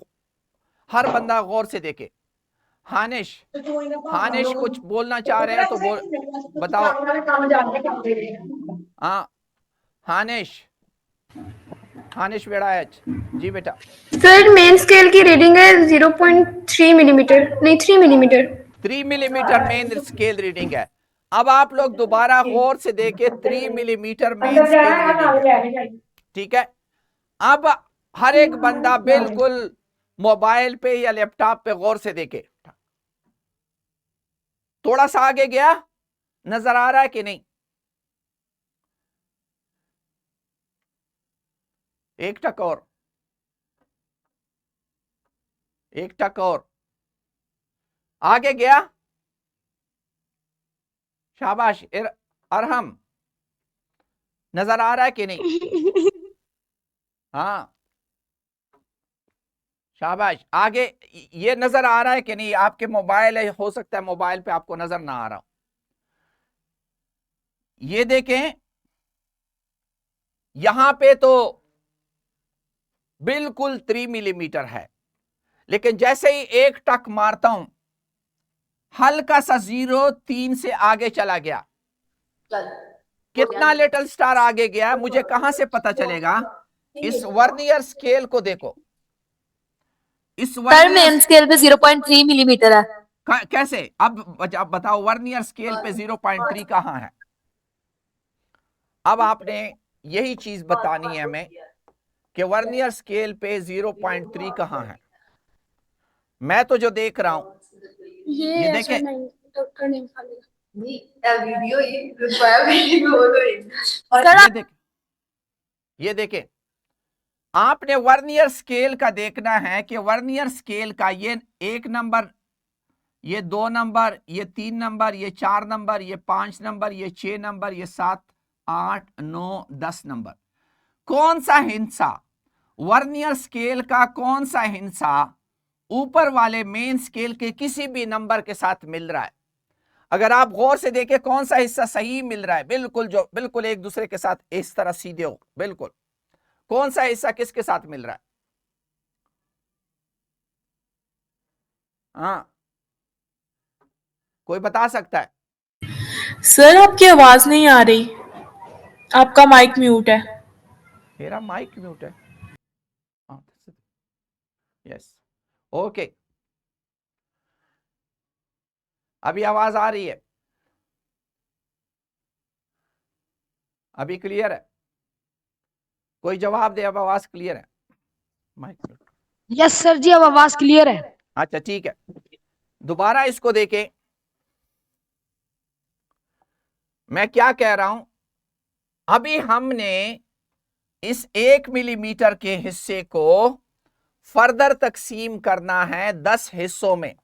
हर बंदा गौर से देखे। हानिश कुछ बोलना चाह रहे हैं तो बताओ। हाँ, हानिश वेड़ायच जी बेटा। सर, मेन स्केल की रीडिंग है 0.3 मिलीमीटर, नहीं 3 millimetre. 3 millimetre main scale reading है। अब आप लोग दोबारा गौर से देखे, 3 मिलीमीटर मेन स्केल रीडिंग है, ठीक है। अब हर एक बंदा बिल्कुल मोबाइल पे या लैपटॉप पे गौर से देखे। थोड़ा सा आगे गया, नजर आ रहा है कि नहीं? एक टक और आगे गया। शाबाश। अरहम, नजर आ रहा है कि नहीं? हाँ, शाबाश। आगे ये नजर आ रहा है कि नहीं? आपके मोबाइल है, हो सकता है मोबाइल पे आपको नजर ना आ रहा हो। ये देखें, यहां पे तो बिल्कुल 3 मिलीमीटर है, लेकिन जैसे ही एक टक मारता हूं, हल्का सा 0.3 से आगे चला गया। कितना लिटिल स्टार आगे गया? मुझे कहां से पता चलेगा? इस वर्नियर स्केल को देखो। इस मेन स्केल पे 0.3 मिलीमीटर है। कैसे? अब बताओ, वर्नियर स्केल पे 0.3 कहां है? अब आपने यही चीज बतानी है हमें कि वर्नियर स्केल पे 0.3 कहां है। मैं तो जो देख रहा हूं, ये देखें, वीडियो सर ये देखें, आपने वर्नियर स्केल का देखना है कि वर्नियर स्केल का ये 1 नंबर, ये 2 नंबर, ये 3 नंबर, ये 4 नंबर, ये 5 नंबर, ये 6 नंबर, ये 7, 8, 9, 10 नंबर, कौन सा हिस्सा वर्नियर स्केल का, कौन सा हिस्सा ऊपर वाले मेन स्केल के किसी भी नंबर के साथ मिल रहा है। अगर आप गौर से देखें कौन सा हिस्सा सही मिल रहा है, बिल्कुल जो बिल्कुल एक दूसरे के साथ इस तरह सीधे हो, बिल्कुल कौन सा हिस्सा किसके साथ मिल रहा है। हाँ, कोई बता सकता है? सर आपकी आवाज नहीं आ रही, आपका माइक म्यूट है। मेरा माइक म्यूट है। यस, ओके, अभी आवाज आ रही है, अभी क्लियर है? कोई जवाब दे, अब आवाज क्लियर है? Mic mute. Yes sir ji, अब आवाज क्लियर है। अच्छा ठीक है, दोबारा इसको देखें, मैं क्या कह रहा हूं। अभी हमने इस 1 मिलीमीटर के हिस्से को फर्दर तकसीम करना है 10 हिस्सों में।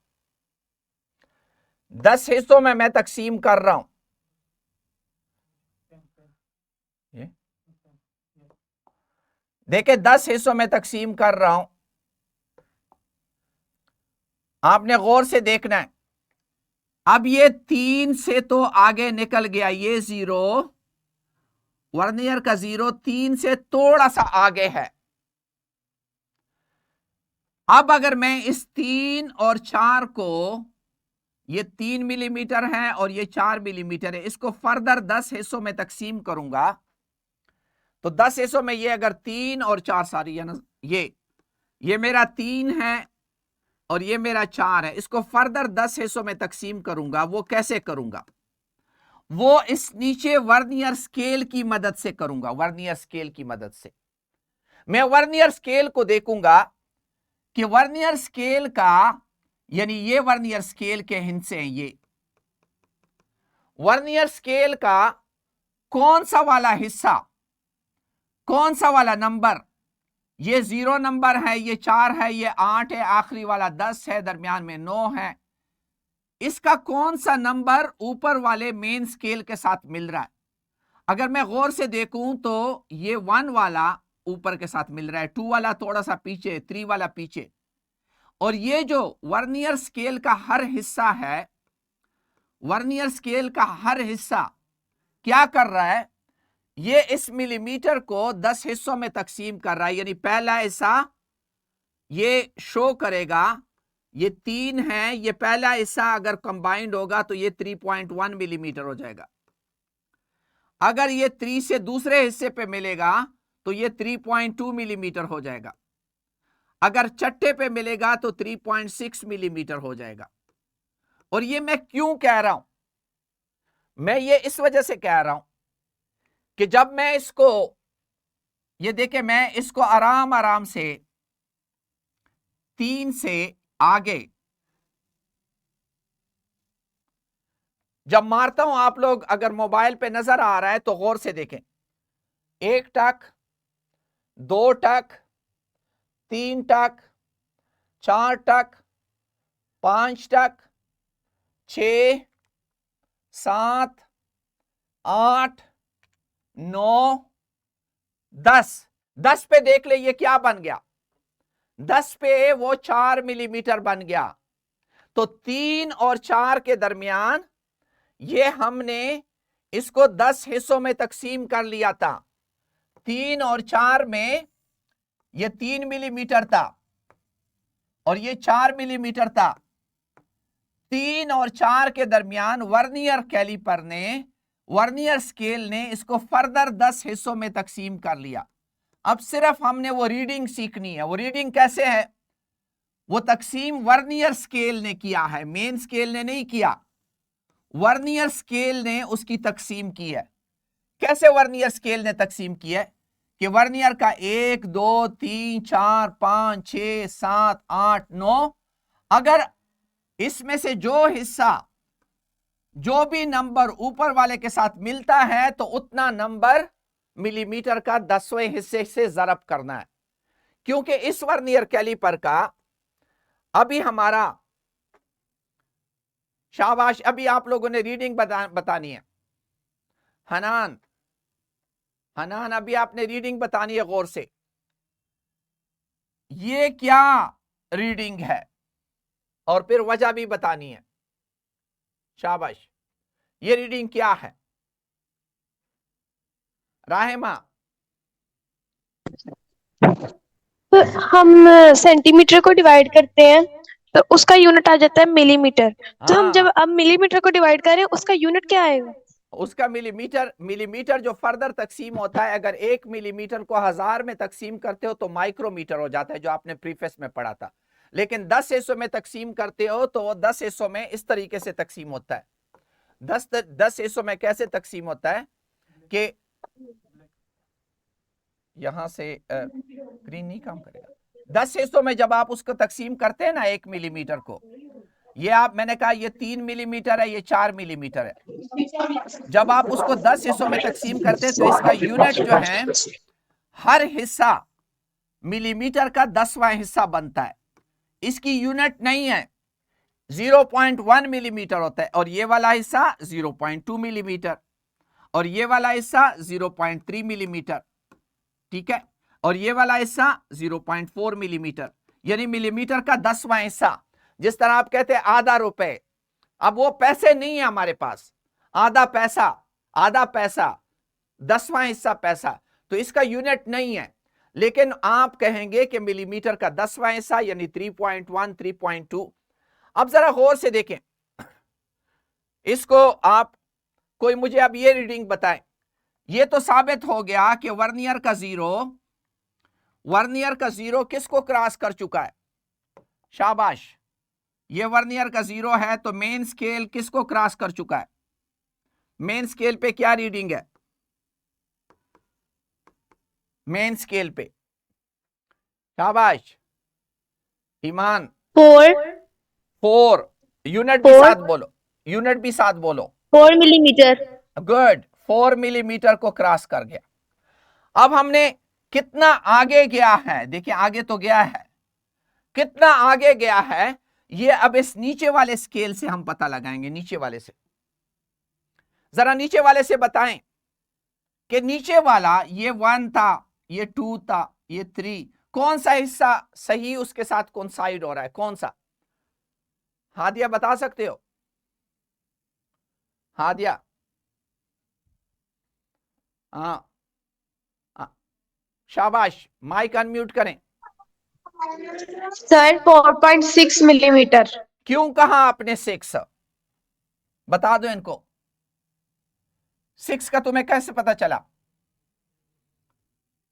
10 हिस्सों में मैं तकसीम कर रहा हूं। देखिए 10 हिस्सों में तकसीम कर रहा हूं, आपने गौर से देखना है। अब ये 3 से तो आगे निकल गया, ये 0, वर्नियर का 0 3 से थोड़ा सा आगे है। अब अगर मैं इस 3 और 4 को, ये 3 मिलीमीटर है और ये 4 मिलीमीटर है, इसको फर्दर 10 हिस्सों में तकसीम करूंगा तो 10 हिस्सों में ये अगर 3 और 4 सारी ये मेरा 3 है और ये मेरा 4 है, इसको फर्दर 10 हिस्सों में तकसीम करूंगा। वो कैसे करूंगा? वो इस नीचे वर्नियर स्केल की मदद से करूंगा। वर्नियर स्केल की मदद से मैं वर्नियर स्केल को देखूंगा कि वर्नियर स्केल का, यानी ये वर्नियर स्केल के हिस्से हैं, ये वर्नियर स्केल का कौन सा वाला हिस्सा, कौन सा वाला नंबर, ये 0 नंबर है, ये 4 है, ये 8 है, आखिरी वाला 10 है, दरमियान में 9 है, इसका कौन सा नंबर ऊपर वाले मेन स्केल के साथ मिल रहा है? अगर मैं गौर से देखूं तो ये 1 वाला ऊपर के साथ मिल रहा है, 2 वाला थोड़ा सा पीछे, 3 वाला पीछे, और ये जो वर्नियर स्केल का हर हिस्सा है, वर्नियर स्केल का हर हिस्सा क्या कर रहा है? ये इस मिलीमीटर को 10 हिस्सों में तकसीम कर रहा है। यानी पहला हिस्सा ये शो करेगा, ये 3 है, ये पहला हिस्सा अगर कंबाइंड होगा तो ये 3.1 मिलीमीटर हो जाएगा। अगर ये 3 से दूसरे हिस्से पे मिलेगा तो ये 3.2 मिलीमीटर हो जाएगा। अगर चट्टे पे मिलेगा तो 3.6 मिलीमीटर हो जाएगा। और ये मैं क्यों कह रहा हूं? मैं ये इस वजह से कह रहा हूं कि जब मैं इसको, ये देखें, मैं इसको आराम आराम से 3 से आगे जब मारता हूं, आप लोग अगर मोबाइल पे नजर आ रहा है तो गौर से देखें, 1 टक, 2 टक, 3 टक, 4 टक, 5 टक, 6, 7, 8, 9, 10। 10 पे देख ले ये क्या बन गया? 10 पे वो 4 मिलीमीटर बन गया। तो 3 और 4 के दरमियान ये हमने इसको 10 हिस्सों में तकसीम कर लिया था। 3 और 4 में ये 3 मिलीमीटर था और ये 4 मिलीमीटर था। 3 और 4 के दरमियान वर्नियर कैलिपर ने, वर्नियर स्केल ने इसको फर्दर 10 हिस्सों में तकसीम कर लिया। अब सिर्फ हमने वो रीडिंग सीखनी है। वो रीडिंग कैसे है? वो तकसीम वर्नियर स्केल ने किया है, मेन स्केल ने नहीं किया। वर्नियर स्केल ने उसकी तकसीम की है। कैसे वर्नियर स्केल ने तकसीम की है? कि वर्नियर का 1, 2, 3, 4, 5, 6, 7, 8, 9, अगर इसमें से जो हिस्सा जो भी नंबर ऊपर वाले के साथ मिलता है तो उतना नंबर मिलीमीटर का 10वें हिस्से से ज़रब करना है, क्योंकि इस वर्नियर कैलिपर का अभी हमारा, शाबाश, अभी आप लोगों ने रीडिंग बतानी है। हनान, अभी आपने रीडिंग बतानी है गौर से। ये क्या रीडिंग है और फिर वजह भी बतानी है। शाबाश, ये रीडिंग क्या है? राहिमा, तो हम सेंटीमीटर को डिवाइड करते हैं तो उसका यूनिट आ जाता है मिलीमीटर। तो हम जब अब मिलीमीटर को डिवाइड करें उसका यूनिट क्या आएगा? उसका मिलीमीटर जो फर्दर तकसीम होता है, अगर 1 मिलीमीटर को 1000 में तकसीम करते हो तो माइक्रोमीटर हो जाता है, जो आपने प्रीफेस में पढ़ा था। लेकिन 10 हिस्सों में तकसीम करते हो तो वो 10 हिस्सों में इस तरीके से तकसीम होता है। 10 हिस्सों में कैसे तकसीम होता है कि यहां से स्क्रीन नहीं काम करेगा। 10 हिस्सों में जब आप उसको तकसीम करते हैं ना 1 मिलीमीटर को, ये मैंने कहा ये 3 मिलीमीटर है, ये 4 मिलीमीटर है। जब आप उसको 10 हिस्सों में तकसीम करते हैं तो इसका यूनिट जो है, हर हिस्सा मिलीमीटर का 10वां हिस्सा बनता है। इसकी यूनिट नहीं है, 0.1 मिलीमीटर होता है, और ये वाला हिस्सा 0.2 मिलीमीटर, और ये वाला हिस्सा 0.3 मिलीमीटर, ठीक है, और ये वाला हिस्सा 0.4 मिलीमीटर, यानी मिलीमीटर का 10वां हिस्सा। जिस तरह आप कहते हैं आधा रुपए, अब वो पैसे नहीं है हमारे पास, आधा पैसा 10वां हिस्सा पैसा, तो इसका यूनिट नहीं है। लेकिन आप कहेंगे कि मिलीमीटर का 10वां हिस्सा यानी 3.1, 3.2। अब जरा गौर से देखें इसको, आप कोई मुझे अब ये रीडिंग बताएं। ये तो साबित हो गया कि वर्नियर का जीरो किसको क्रॉस कर चुका है? शाबाश, ये वर्नियर का 0 है तो मेन स्केल किसको क्रॉस कर चुका है? मेन स्केल पे क्या रीडिंग है? मेन स्केल पे, शाबाश ईमान, 4। यूनिट भी साथ बोलो, 4 मिलीमीटर। गुड, 4 मिलीमीटर को क्रॉस कर गया। अब हमने कितना आगे गया है, देखिए आगे तो गया है, कितना आगे गया है ये अब इस नीचे वाले स्केल से हम पता लगाएंगे। नीचे वाले से, जरा नीचे वाले से बताएं कि नीचे वाला ये 1 था, ये 2 था, ये 3, कौन सा हिस्सा सही उसके साथ कोइंसाइड हो रहा है? कौन सा? हादिया बता सकते हो? हादिया, हाँ, शाबाश, माइक अनम्यूट करें। Sir 4.6 millimetre. क्यों कहा आपने 6? बता दो इनको, 6 का तुम्हें कैसे पता चला?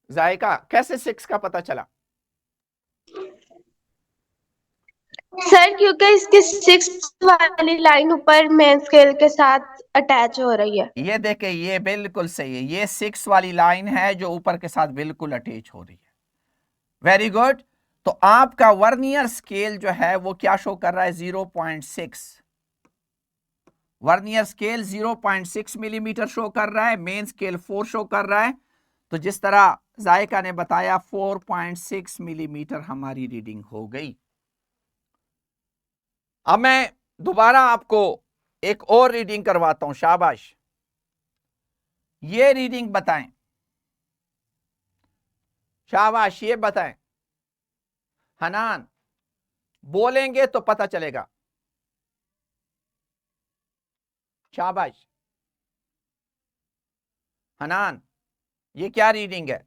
जायका, कैसे 6 का पता चला? सर क्योंकि इसकी 6 वाली लाइन ऊपर मेन स्केल के साथ अटैच हो रही है। ये देखे, ये बिल्कुल सही है, ये 6 वाली लाइन है जो ऊपर के साथ बिल्कुल अटैच हो रही है। Very good. तो आपका वर्नियर स्केल जो है वो क्या शो कर रहा है? 0.6। वर्नियर स्केल 0.6 मिलीमीटर शो कर रहा है, मेन स्केल 4 शो कर रहा है। तो जिस तरह जायका ने बताया 4.6 मिलीमीटर हमारी रीडिंग हो गई। अब मैं दोबारा आपको एक और रीडिंग करवाता हूं। शाबाश, ये रीडिंग बताएं, शाबाश, ये बताएं। हनान, बोलेंगे तो पता चलेगा। शाबाश हनान, ये क्या रीडिंग है?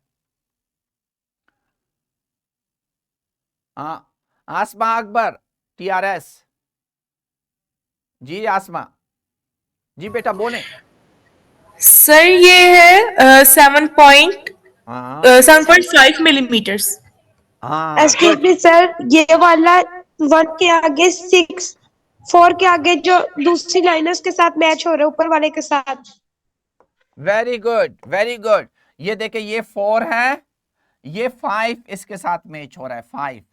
हाँ, आसमा अकबर, TRS। जी आसमा, जी बेटा बोलें। सर ये है 7.5 मिलीमीटर्स। हाँ, एक्सक्यूज मी सर, ये वाला 1 के आगे 6, 4 के आगे जो दूसरी लाइनर्स के साथ मैच हो रहे ऊपर वाले के साथ। Very good, very good. ये देखे, ये 4 है, ये 5 इसके साथ मैच हो रहा है। 5,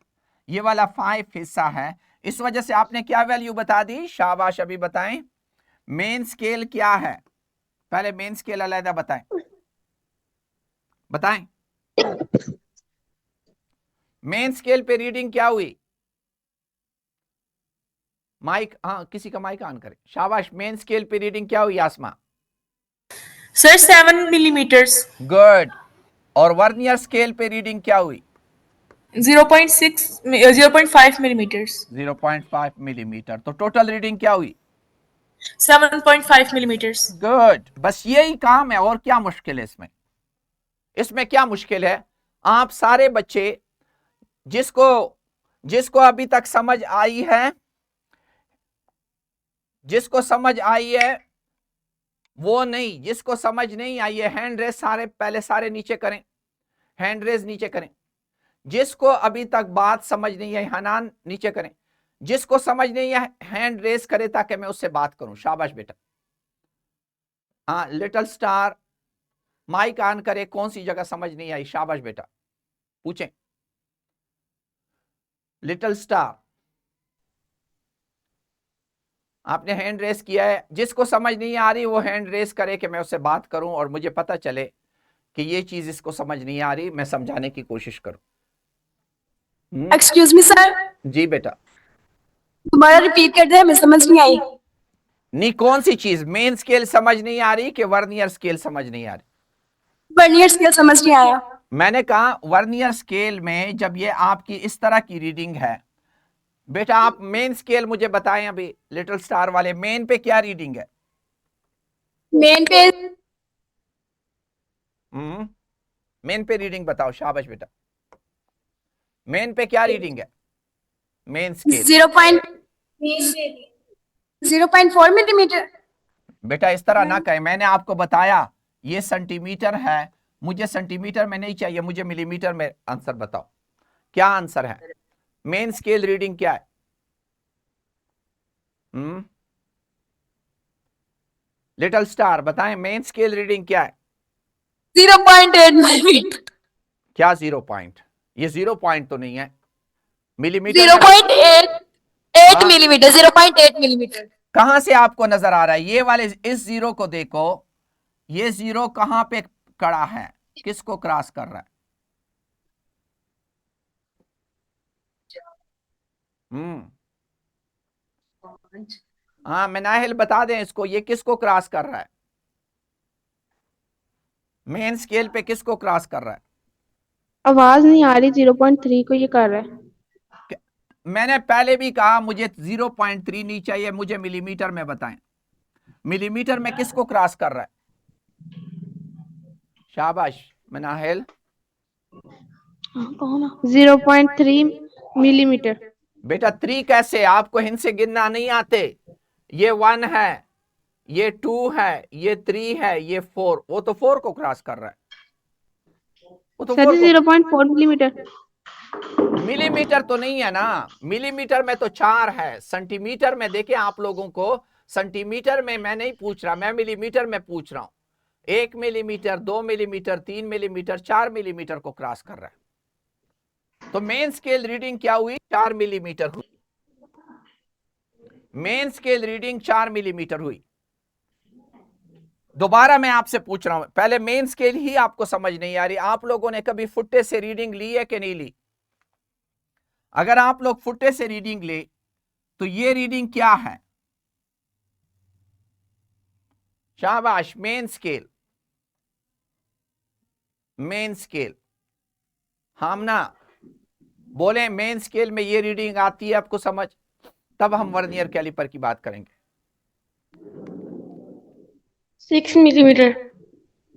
ये वाला 5 हिस्सा है। इस वजह से आपने क्या वैल्यू बता दी? शाबाश, अभी बताएं। मेन स्केल क्या है? पहले मेन स्केल अलग बताएं, बताएं। मेन स्केल पे रीडिंग क्या हुई? माइक, हाँ किसी का माइक ऑन करें। शाबाश। मेन स्केल पे रीडिंग क्या हुई आसमा? Sir 7 millimetres. गुड। और वर्नियर स्केल पे रीडिंग क्या हुई? 0.5 मिलीमीटर्स। 0.5 मिलीमीटर। तो टोटल रीडिंग क्या हुई? 7.5 मिलीमीटर्स। गुड। बस यही काम है, और क्या मुश्किल है इसमें? इसमें क्या मुश्किल है? आप सारे बच्चे जिसको अभी तक समझ आई है, जिसको समझ आई है वो नहीं, जिसको समझ नहीं आई है हैंड रेस सारे पहले सारे नीचे करें, हैंड रेस नीचे करें। जिसको अभी तक बात समझ नहीं आई हनान नीचे करें। जिसको समझ नहीं है हैंड रेस करे ताकि मैं उससे बात करूं। शाबाश बेटा। हाँ लिटिल स्टार माइक ऑन करे, कौन सी जगह समझ नहीं आई? शाबाश बेटा, पूछें। लिटिल स्टार आपने हैंड रेस किया है। जिसको समझ नहीं आ रही वो हैंड रेस करे कि मैं उससे बात करूं और मुझे पता चले कि ये चीज इसको समझ नहीं आ रही, मैं समझाने की कोशिश करूं। Excuse me sir. जी बेटा। दोबारा रिपीट कर दे, हमें समझ नहीं आई। नहीं, कौन सी चीज? मेन स्केल समझ नहीं आ रही कि वर्नियर स्केल समझ नहीं आ रही? वर्नियर स्केल समझ नहीं आया। मैंने कहा वर्नियर स्केल में जब ये आपकी इस तरह की रीडिंग है बेटा, आप मेन स्केल मुझे बताएं। अभी लिटिल स्टार वाले मेन पे क्या रीडिंग है? मेन पे मेन पे रीडिंग बताओ। शाबाश बेटा। मेन पे क्या रीडिंग है? Main scale 0.4 millimetre. बेटा इस तरह ना कहे, मैंने आपको बताया ये सेंटीमीटर है, मुझे सेंटीमीटर में नहीं चाहिए, मुझे मिलीमीटर में आंसर बताओ। क्या आंसर है? मेन स्केल रीडिंग क्या है? लिटिल स्टार बताएं, मेन स्केल रीडिंग क्या है? 0.8 मिलीमीटर। क्या 0 पॉइंट? ये 0 पॉइंट तो नहीं है, मिलीमीटर 0.8 मिलीमीटर। 0.8 मिलीमीटर। कहां से आपको नजर आ रहा है? ये वाले इस जीरो को देखो, ये जीरो कहां पे खड़ा है, किसको क्रॉस कर रहा है? हाँ मिनाहिल बता दें इसको, ये किसको क्रॉस कर रहा है? मेन स्केल पे किसको क्रॉस कर रहा है? आवाज नहीं आ रही। 0.3 को ये कर रहा है। मैंने पहले भी कहा मुझे 0.3 नहीं चाहिए, मुझे मिलीमीटर में बताएं। मिलीमीटर में किसको क्रॉस कर रहा है? शाबाश मिनाहिल। 0.3 मिलीमीटर। बेटा 3 कैसे? आपको हिंद से गिनना नहीं आते। ये 1 है, ये 2 है, ये 3 है, ये 4। वो तो 4 को क्रॉस कर रहा है। वो तो 4 को 0.4 मिलीमीटर। मिलीमीटर तो नहीं है ना, मिलीमीटर में तो 4 है। सेंटीमीटर में देखें आप लोगों को, सेंटीमीटर में मैं नहीं पूछ रहा, मैं मिलीमीटर में पूछ रहा हूं। 1 मिलीमीटर, 2 मिलीमीटर, 3 मिलीमीटर, 4 मिलीमीटर को क्रॉस कर रहा है। तो मेन स्केल रीडिंग क्या हुई? 4 मिलीमीटर हुई। मेन स्केल रीडिंग 4 मिलीमीटर हुई। दोबारा मैं आपसे पूछ रहा हूं, पहले मेन स्केल ही आपको समझ नहीं आ रही। आप लोगों ने कभी फुट्टे से रीडिंग ली है कि नहीं ली? अगर आप लोग फुट्टे से रीडिंग ले तो ये रीडिंग क्या है? शाबाश, main scale. Main scale. Hamna बोले मेन स्केल में ये रीडिंग आती है आपको समझ, तब हम वर्नियर कैलिपर की बात करेंगे। 6 मिलीमीटर।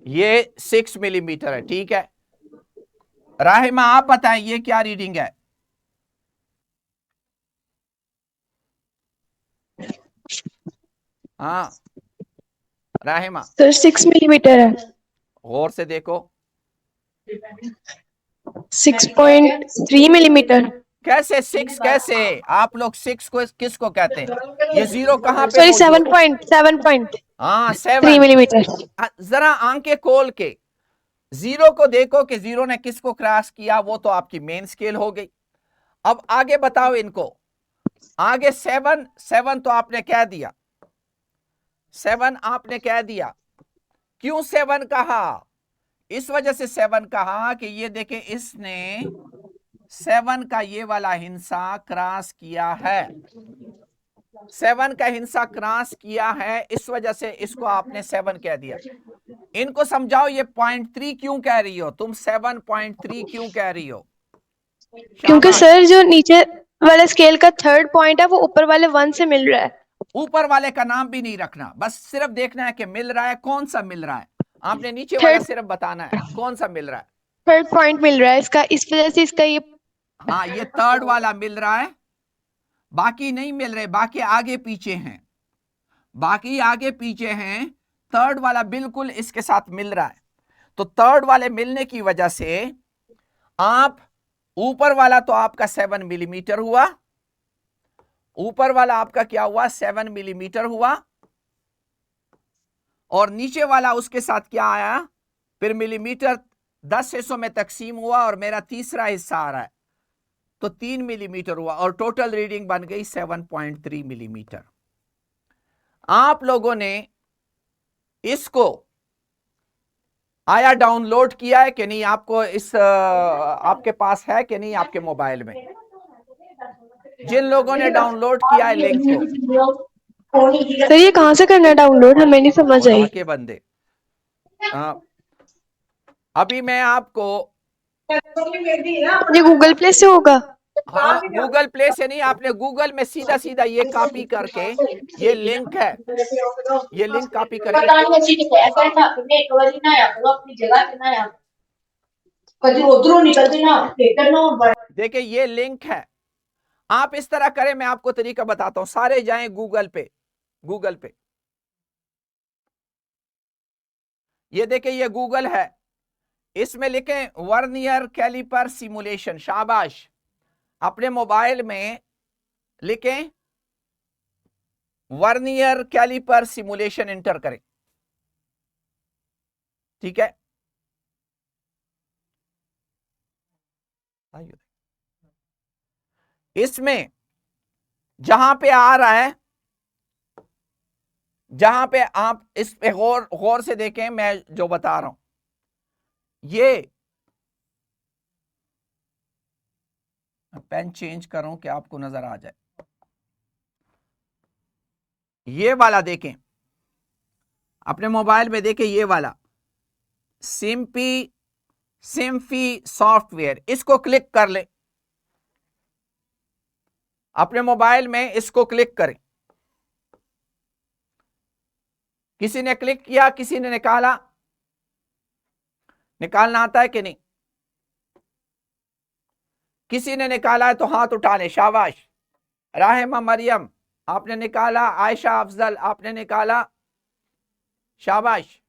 ये 6 मिलीमीटर है, ठीक है। राहिमा आप बताएं ये क्या रीडिंग है? हाँ राहिमा। सर 6 मिलीमीटर है। गौर से देखो। 6.3 मिलीमीटर। कैसे 6? कैसे आप लोग 6 को किसको कहते हैं? ये 0 कहां पे सॉरी मौजूद है? 7.3 हाँ 7 मिलीमीटर। जरा आंखें खोल के 0 को देखो कि 0 ने किसको क्रॉस किया, वो तो आपकी मेन स्केल हो गई। अब आगे बताओ इनको, आगे 7 तो आपने कह दिया, 7 आपने कह दिया। क्यों 7 कहा? इस वजह से 7 कहा कि ये देखें, इसने 7 का ये वाला हिस्सा क्रॉस किया है, 7 का हिस्सा क्रॉस किया है, इस वजह से इसको आपने 7 कह दिया। इनको समझाओ ये 0.3 क्यों कह रही हो तुम, 7.3 क्यों कह रही हो? क्योंकि सर जो नीचे वाले स्केल का 3rd पॉइंट है वो ऊपर वाले 1 से मिल रहा है। ऊपर वाले का नाम भी नहीं रखना, बस सिर्फ देखना है कि मिल रहा है, कौन सा मिल रहा है। आपने नीचे वाला सिर्फ बताना है कौन सा मिल रहा है। 3rd पॉइंट मिल रहा है इसका, इस वजह से इसका ये, हाँ, ये 3rd वाला मिल रहा है, बाकी नहीं मिल रहे, बाकी आगे पीछे हैं, बाकी आगे पीछे हैं। 3rd वाला बिल्कुल इसके साथ मिल रहा है। तो 3rd वाले मिलने की वजह से आप ऊपर वाला तो आपका 7 मिलीमीटर हुआ, ऊपर वाला आपका क्या हुआ, 7 मिलीमीटर हुआ, और नीचे वाला उसके साथ क्या आया, फिर मिलीमीटर 10 हिस्सों में तकसीम हुआ और मेरा तीसरा हिस्सा आ रहा है, तो 3 मिलीमीटर हुआ और टोटल रीडिंग बन गई 7.3 मिलीमीटर। आप लोगों ने इसको आया डाउनलोड किया है कि नहीं? आपको इस आपके पास है कि नहीं आपके मोबाइल में? जिन लोगों ने डाउनलोड किया है लिंक को, सर ये कहाँ से करना है डाउनलोड, हमें नहीं समझ आई। के बंदे, अभी मैं आपको, ये गूगल प्ले से होगा? हाँ, गूगल प्ले से नहीं, आपने गूगल में सीधा सीधा ये कॉपी करके, ये लिंक है, ये लिंक कॉपी करके, देखिए ये लिंक है। आप इस तरह करें, मैं आपको तरीका बताता हूं। सारे जाएं गूगल पे, गूगल पे, ये देखिए ये गूगल है, इसमें लिखें वर्नियर कैलिपर सिमुलेशन। शाबाश, अपने मोबाइल में लिखें वर्नियर कैलिपर सिमुलेशन, इंटर करें, ठीक है। इसमें जहां पे आ रहा है, जहां पे आप इस पे गौर से देखें, मैं जो बता रहा हूं, ये पेन चेंज करूं कि आपको नजर आ जाए। ये वाला देखें, अपने मोबाइल में देखें, ये वाला सिम्फी सॉफ्टवेयर, इसको क्लिक कर ले, अपने मोबाइल में इसको क्लिक करें। किसी ने क्लिक किया, किसी ने निकाला, निकालना आता है कि नहीं? किसी ने निकाला है तो हाथ उठा ले, शाबाश। राहिमा मरियम आपने निकाला, आयशा अफजल आपने निकाला, शाबाश।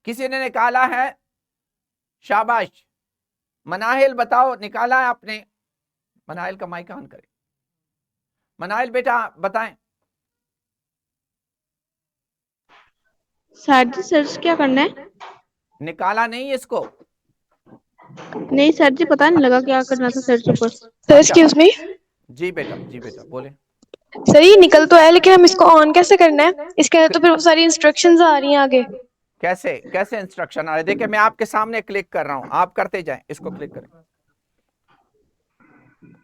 किसी ने निकाला है, शाबाश। मनाहिल बताओ, निकाला है आपने? मनाहिल का माइक ऑन करें। मनाहिल बेटा बताएं। सर जी सर्च क्या करना है? निकाला नहीं इसको? नहीं सर जी, पता नहीं लगा क्या करना था सर्च पर। Sir excuse me. जी बेटा बोले। सर ये निकल तो है, लेकिन हम इसको ऑन कैसे करना है? इसके अंदर तो फिर वो सारी इंस्ट्रक्शंस आ रही हैं आगे। कैसे इंस्ट्रक्शन आ रहे? देखिए मैं आपके सामने क्लिक कर रहा हूं, आप करते जाएं, इसको क्लिक करें।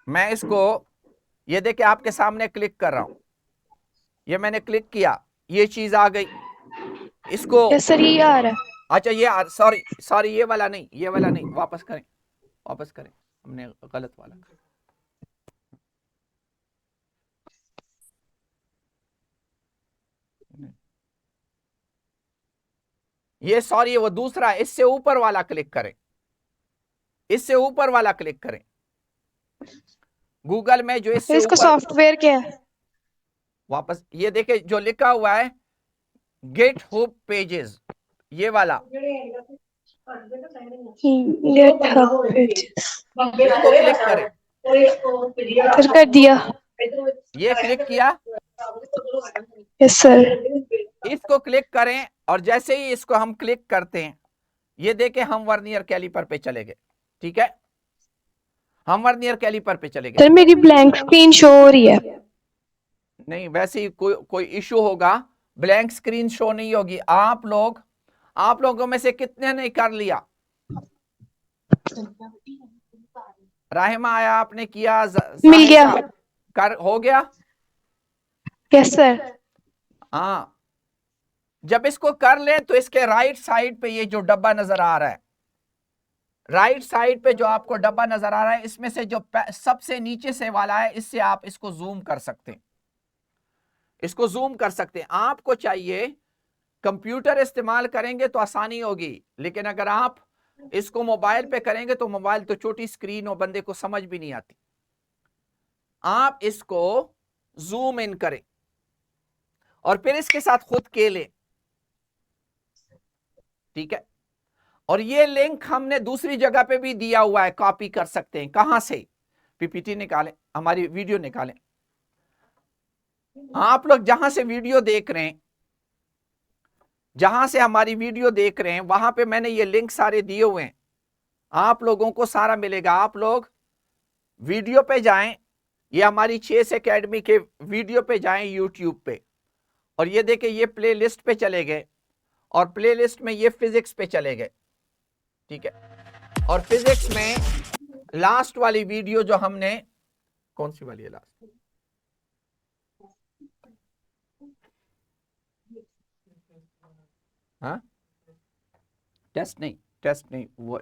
मैं इसको, ये देखिए आपके सामने क्लिक कर रहा हूं, ये मैंने क्लिक किया, ये चीज आ गई। इसको, यस सर ये आ रहा है। अच्छा ये सॉरी ये वाला नहीं, वापस करें, हमने गलत वाला। ये सॉरी वो दूसरा, इससे ऊपर वाला क्लिक करें, इससे ऊपर वाला क्लिक करें। गूगल में जो इससे इसका ऊपर, सॉफ्टवेयर क्या है? वापस ये देखे जो लिखा हुआ है गेट हुब पेजेस, ये वाला, इसको क्लिक करें। फिर कर दिया। ये क्लिक किया, यस सर। इसको क्लिक करें, और जैसे ही इसको हम क्लिक करते हैं, ये देखें हम वर्नियर कैलिपर पे चले गए, ठीक है। हम वर्नियर कैलिपर पे चले गए। सर मेरी ब्लैंक स्क्रीन शो हो रही है। नहीं, वैसे ही कोई इशू होगा, ब्लैंक स्क्रीन शो नहीं होगी। आप लोगों में से कितने ने कर लिया? राहिमा आया, आपने किया? मिल गया। हो गया? Yes sir. हाँ, जब इसको कर लें तो इसके राइट साइड पे ये जो डब्बा नजर आ रहा है, राइट साइड पे जो आपको डब्बा नजर आ रहा है, इसमें से जो सबसे नीचे से वाला है, इससे आप इसको जूम कर सकते हैं, इसको जूम कर सकते हैं। आपको चाहिए कंप्यूटर इस्तेमाल करेंगे तो आसानी होगी, लेकिन अगर आप इसको मोबाइल पे करेंगे तो मोबाइल तो छोटी स्क्रीन और बंदे को समझ भी नहीं आती। आप इसको जूम इन करें और फिर इसके साथ खुद के लें, ठीक है। और ये लिंक हमने दूसरी जगह पे भी दिया हुआ है, कॉपी कर सकते हैं। कहां से? पीपीटी निकालें, हमारी वीडियो निकालें। आप लोग जहां से वीडियो देख रहे हैं, जहां से हमारी वीडियो देख रहे हैं, वहां पे मैंने ये लिंक सारे दिए हुए हैं, आप लोगों को सारा मिलेगा। आप लोग वीडियो पे जाएं, ये हमारी 6 एकेडमी के वीडियो पे जाएं यूट्यूब पे, और ये देखें, ये प्ले लिस्ट पे चले गए और प्ले लिस्ट में ये फिजिक्स पे चले गए, ठीक है। और फिजिक्स में लास्ट वाली वीडियो जो हमने, कौन सी वाली है लास्ट? हाँ, टेस्ट नहीं, वो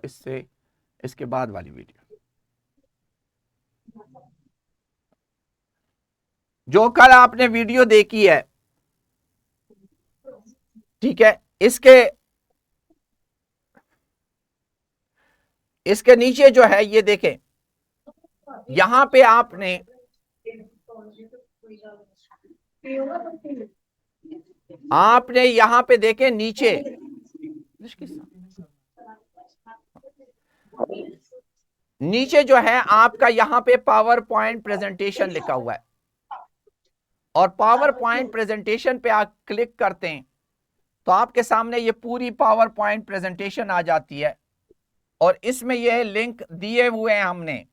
इसके बाद वाली वीडियो जो कल आपने वीडियो देखी है, ठीक है। इसके नीचे जो है ये देखें, यहां पे आपने यहां पे देखें नीचे, नीचे जो है आपका यहां पे पावर पॉइंट प्रेजेंटेशन लिखा हुआ है, और पावर पॉइंट प्रेजेंटेशन पे आप क्लिक करते हैं तो आपके सामने ये पूरी पावर पॉइंट प्रेजेंटेशन आ जाती है, और इसमें ये लिंक दिए हुए हैं हमने।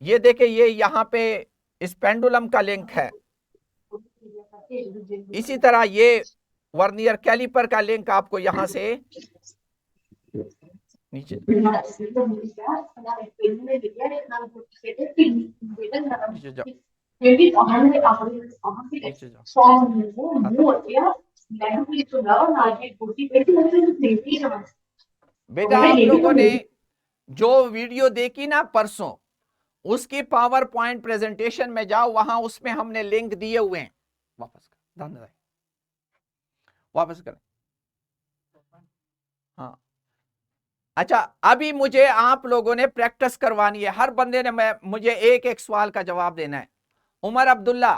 ये देखें, ये यहां पे इस पेंडुलम का लिंक है, इसी तरह ये वर्नियर कैलिपर का लिंक आपको यहां से नीचे बेटा, आप लोगों ने जो वीडियो देखी ना परसों, उसकी पावर पॉइंट प्रेजेंटेशन में जाओ, वहां उसमें हमने लिंक दिए हुए हैं। वापस करें। हाँ, अच्छा, अभी मुझे आप लोगों ने प्रैक्टिस करवानी है, हर बंदे ने मुझे एक एक सवाल का जवाब देना है। उमर अब्दुल्ला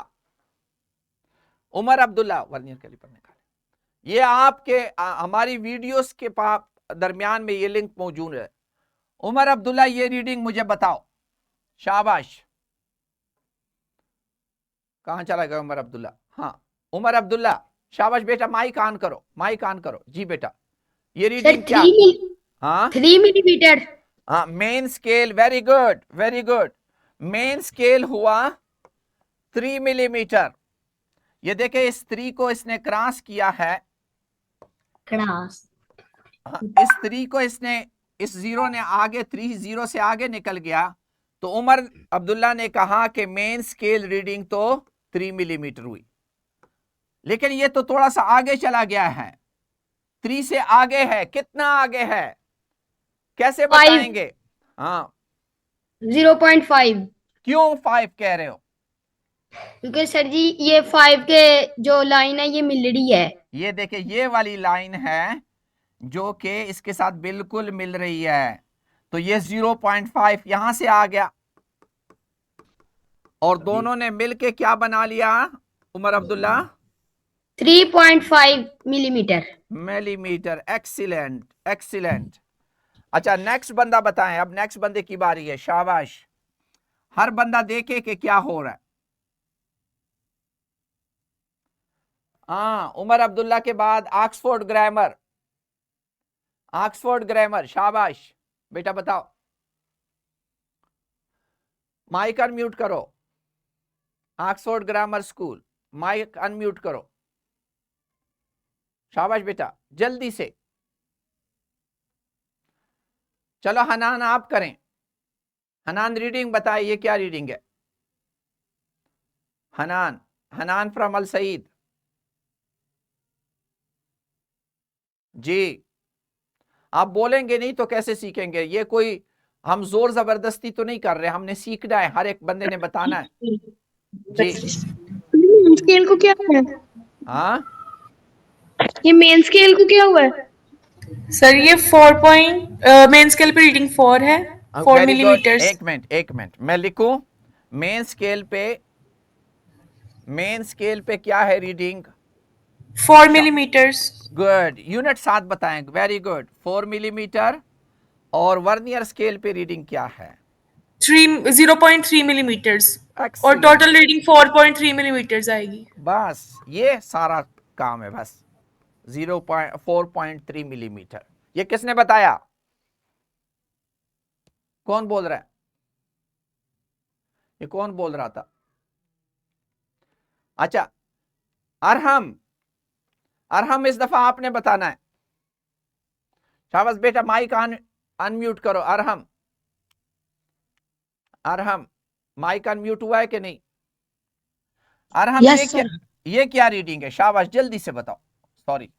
वर्नियर कैलिपर निकाले। ये आपके हमारी वीडियोस के दरमियान में ये लिंक मौजूद है। उमर अब्दुल्ला, ये रीडिंग मुझे बताओ। शाबाश, कहां चला गया उमर अब्दुल्ला? हाँ, उमर अब्दुल्ला, शाबाश बेटा, माइक ऑन करो। जी बेटा, ये रीडिंग क्या? हाँ, 3 मिलीमीटर। हाँ, main scale, very good. Main scale हुआ 3 मिलीमीटर। ये देखे, इस 3 को इसने क्रॉस किया है, क्रॉस। हाँ, इस 3 को इसने, इस 0 ने आगे, 3 0 से आगे निकल गया, तो उमर अब्दुल्ला ने कहा कि मेन स्केल रीडिंग तो 3 मिलीमीटर हुई। लेकिन ये तो थोड़ा सा आगे चला गया है, 3 से आगे है। कितना आगे है, कैसे बताएंगे? हाँ, 0.5। क्यों 5 कह रहे हो? क्योंकि सर जी ये 5 के जो लाइन है ये मिल रही है। ये देखिए, ये वाली लाइन है जो कि इसके साथ बिल्कुल मिल रही है, तो ये 0.5 यहां से आ गया, और दोनों ने मिलके क्या बना लिया उमर अब्दुल्ला? 3.5 मिलीमीटर। एक्सीलेंट। अच्छा, नेक्स्ट बंदा बताएं। अब नेक्स्ट बंदे की बारी है। शाबाश, हर बंदा देखे कि क्या हो रहा है। हाँ, उमर अब्दुल्ला के बाद ऑक्सफोर्ड ग्रामर। शाबाश बेटा, बताओ। माइक अनम्यूट करो। Oxford grammar school, mic unmute करो। शाबाश बेटा, जल्दी से। चलो हनान आप करें। हनान रीडिंग बताए, ये क्या रीडिंग है? हनान, हनान फ्रॉम अल सईद जी। आप बोलेंगे नहीं तो कैसे सीखेंगे? ये कोई हम जोर जबरदस्ती तो नहीं कर रहे, हमने सीखना है, हर एक बंदे ने बताना है जी। स्केल को क्या है? हाँ, ये मेन स्केल को क्या हुआ है? सर ये मेन स्केल पे रीडिंग 4 है, 4 वेरी गुड। मिलीमीटर्स। एक मिनट मैं लिखूं। मेन स्केल पे क्या है रीडिंग? 4 मिलीमीटर्स। गुड, यूनिट साथ बताएं। Very good, 4 millimetre. और वर्नियर स्केल पे रीडिंग क्या है? 0.3 मिलीमीटर्स। और Excellent. टोटल रीडिंग 4.3 मिलीमीटर्स आएगी। बस ये सारा काम है, बस 4.3 मिलीमीटर। ये किसने बताया? कौन बोल रहा है? ये कौन बोल रहा था? अच्छा, अरहम इस दफा आपने बताना है। शाबाश बेटा, माइक अनम्यूट करो। अरहम माइक अनम्यूट हुआ है कि नहीं? Arham, yes sir. ये क्या रीडिंग है? शाबाश, जल्दी से बताओ। सॉरी,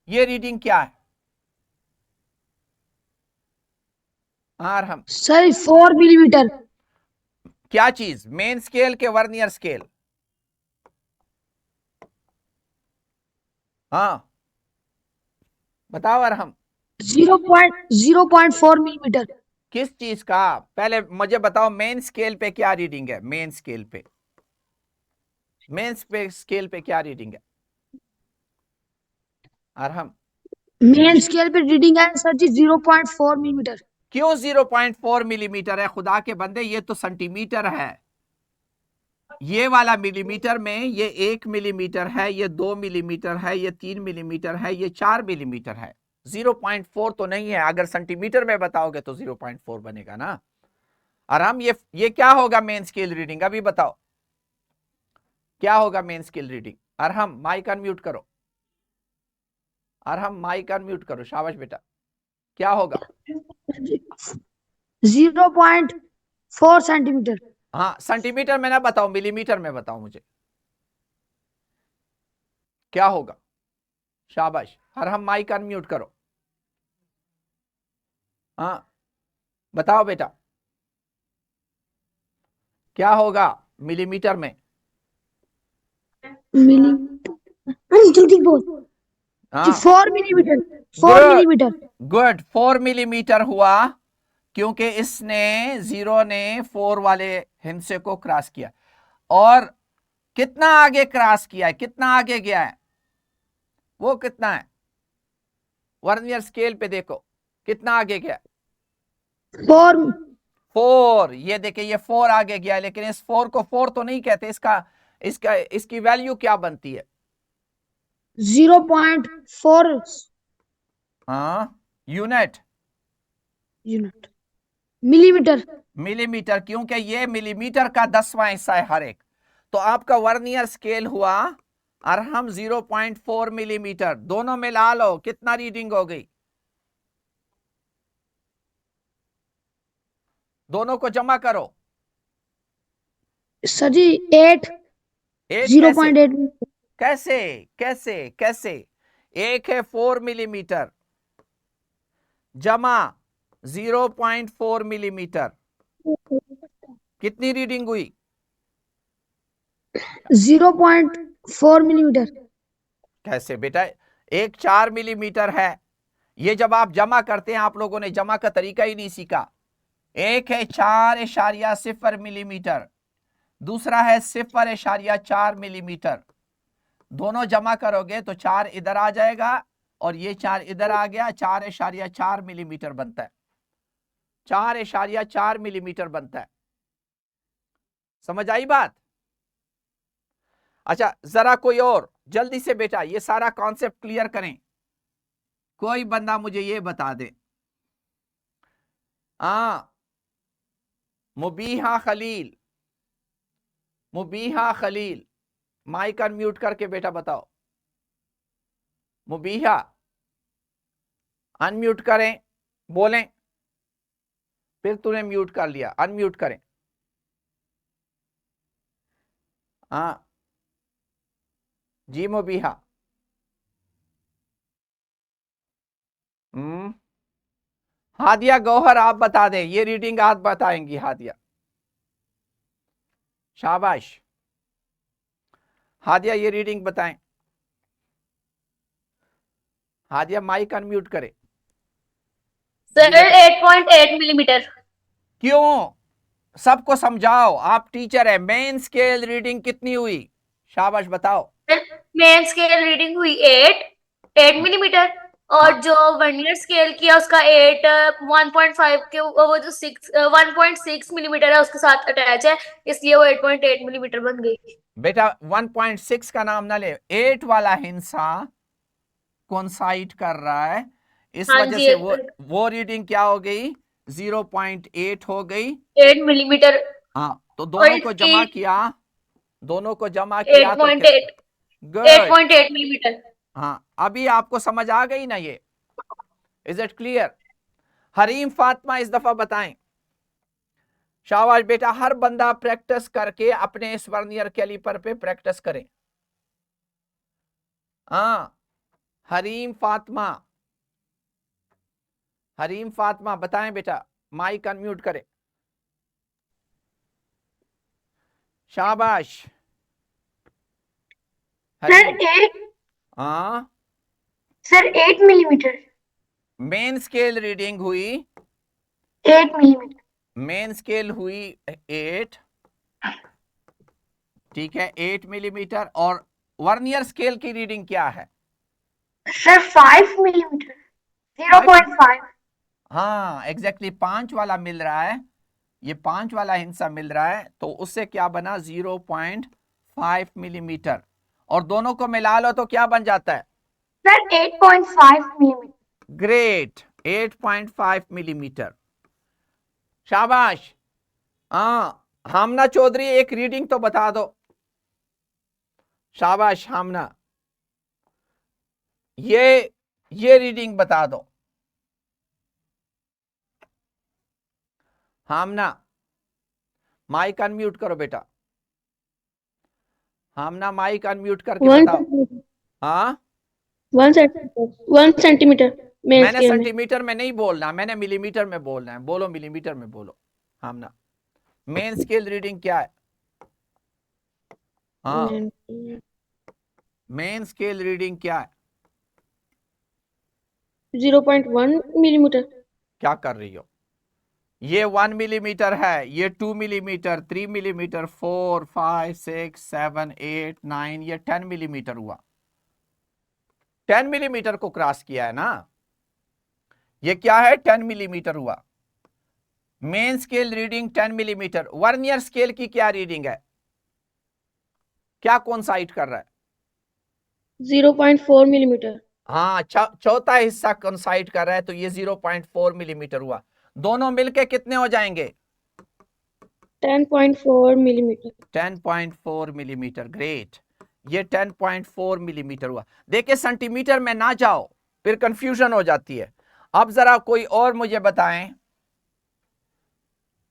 ये रीडिंग क्या है? Arham, sir 4 millimetre. क्या चीज? मेन स्केल के वर्नियर स्केल? हाँ बताओ अरहम। 0.4 मिलीमीटर। किस चीज का? पहले मुझे बताओ, मेन स्केल पे क्या रीडिंग है? मेन स्केल पे क्या रीडिंग है अरहम? मेन स्केल पे रीडिंग है सर जी 0.4 मिलीमीटर। क्यों 0.4 मिलीमीटर है? खुदा के बंदे, ये तो सेंटीमीटर है। ये वाला मिलीमीटर में, ये 1 मिलीमीटर है, ये 2 मिलीमीटर है, ये 3 मिलीमीटर है, ये 4 मिलीमीटर है। 0.4 तो नहीं है। अगर सेंटीमीटर में बताओगे तो 0.4 बनेगा ना। आराम, ये क्या होगा मेन स्केल रीडिंग? अभी बताओ क्या होगा main scale reading? Arham mike unmute करो। अरहम माइक अनम्यूट करो। शाबाश बेटा, क्या होगा? 0.4 सेंटीमीटर। हाँ, सेंटीमीटर में ना बताओ, मिलीमीटर में बताओ मुझे क्या होगा। शाबाश, अरहम माइक अनम्यूट करो। हाँ बताओ बेटा, क्या होगा मिलीमीटर में? जल्दी बोल। हाँ, 4 मिलीमीटर। 4 मिलीमीटर। गुड, 4 मिलीमीटर हुआ, क्योंकि इसने 0 ने 4 वाले हिस्से को क्रॉस किया। और कितना आगे क्रॉस किया है? कितना आगे गया है? वो कितना है? वर्नियर स्केल पे देखो, कितना आगे गया? 4। ये देखिए, ये 4 आगे गया है, लेकिन इस 4 को 4 तो नहीं कहते। इसकी वैल्यू क्या बनती है? 0.4 हाँ, यूनिट मिलीमीटर। मिलीमीटर, क्योंकि ये मिलीमीटर का 10वां हिस्सा है हर एक। तो आपका वर्नियर स्केल हुआ अरहम 0.4 मिलीमीटर। दोनों मिला लो, कितना रीडिंग हो गई? दोनों को जमा करो। सर जी 8 0.8। कैसे कैसे कैसे? एक है 4 मिलीमीटर जमा 0.4 मिलीमीटर, कितनी रीडिंग हुई? 0.4 मिलीमीटर। कैसे बेटा? एक 4 मिलीमीटर है। ये जब आप जमा करते हैं, आप लोगों ने जमा का तरीका ही नहीं सीखा। एक है 4.0 मिलीमीटर, दूसरा है 0.4 मिलीमीटर। दोनों जमा करोगे तो 4 इधर आ जाएगा और ये 4 इधर आ गया। 4.4 मिलीमीटर बनता है। 4.4 मिलीमीटर बनता है। समझ आई बात? अच्छा, जरा कोई और जल्दी से बेटा ये सारा कॉन्सेप्ट क्लियर करें। कोई बंदा मुझे ये बता दे। मुबीहा खलील, मुबीहा खलील, माइक अनम्यूट करके बेटा बताओ। मुबीहा अनम्यूट करें, बोलें, फिर तूने म्यूट कर लिया, अनम्यूट करें। हाँ जी मुबीहा। हादिया गौहर आप बता दें, ये रीडिंग आप बताएंगी हादिया। शाबाश हादिया, ये रीडिंग बताएं। हादिया माइक अनम्यूट करें। Sir 8.8 millimetre. क्यों? सबको समझाओ, आप टीचर है। मेन स्केल रीडिंग कितनी हुई? शाबाश बताओ। मेन स्केल रीडिंग हुई 8 मिलीमीटर, और जो वर्नियर स्केल किया उसका 1.5 के वो जो 1.6 मिलीमीटर है उसके साथ अटैच है, इसलिए वो 8.8 मिलीमीटर बन गई। बेटा 1.6 का नाम ना ले, 8 वाला हिस्सा कोइंसाइड कर रहा है, इस हाँ वजह जी, से वो रीडिंग क्या हो गई? 0.8 हो गई, 8 मिलीमीटर। हाँ तो और दोनों को इसकी जमा किया, दोनों को जमा किया तो 8.8 गुड। 8.8 मिलीमीटर। हाँ अभी आपको समझ आ गई ना ये? Is it clear? Hareem Fatima इस दफा बताएं। शाबाश बेटा, हर बंदा प्रैक्टिस करके अपने इस वर्नियर कैलिपर पे प्रैक्टिस करें। हाँ हरीम फातिमा, हरीम फातिमा बताएं बेटा, माइक अनम्यूट करें। शाबाश हरीम। हाँ sir 8 millimetre. Main scale reading हुई 8 मिलीमीटर। मेन स्केल हुई 8, ठीक है 8 मिलीमीटर। और वर्नियर स्केल की रीडिंग क्या है? Sir 5 millimetre, 0.5। हाँ एग्जैक्टली 5 वाला मिल रहा है, ये 5 वाला हिस्सा मिल रहा है, तो उससे क्या बना? 0.5 मिलीमीटर। और दोनों को मिला लो तो क्या बन जाता है? Sir 8.5 millimetre. Great, 8.5 millimetre. शाबाश। हाँ हामना चौधरी, एक रीडिंग तो बता दो। शाबाश हामना, ये रीडिंग बता दो। हामना माइक अनम्यूट करो बेटा। हामना माइक अनम्यूट करके बताओ। हाँ 1 सेंटीमीटर। मैंने सेंटीमीटर में नहीं बोलना, मैंने मिलीमीटर में बोलना है। बोलो मिलीमीटर में बोलो। हामना मेन स्केल रीडिंग क्या है? हाँ मेन स्केल रीडिंग क्या है? 0.1 मिलीमीटर। क्या कर रही हो? ये 1 मिलीमीटर है, ये 2 मिलीमीटर, 3 मिलीमीटर, 4, 5, 6, 7, 8, 9, ये 10 मिलीमीटर हुआ। 10 मिलीमीटर को क्रॉस किया है ना, ये क्या है? 10 मिलीमीटर हुआ। Main scale reading 10 millimetre. Vernier scale की क्या रीडिंग है? क्या कोइंसाइड कर रहा है? 0.4 मिलीमीटर। हाँ चौथा हिस्सा कोइंसाइड कर रहा है, तो ये 0.4 मिलीमीटर हुआ। दोनों मिलके कितने हो जाएंगे? 10.4 मिलीमीटर। 10.4 मिलीमीटर। ग्रेट, ये 10.4 मिलीमीटर हुआ। देखिए सेंटीमीटर में ना जाओ, फिर कंफ्यूजन हो जाती है। अब जरा कोई और मुझे बताएं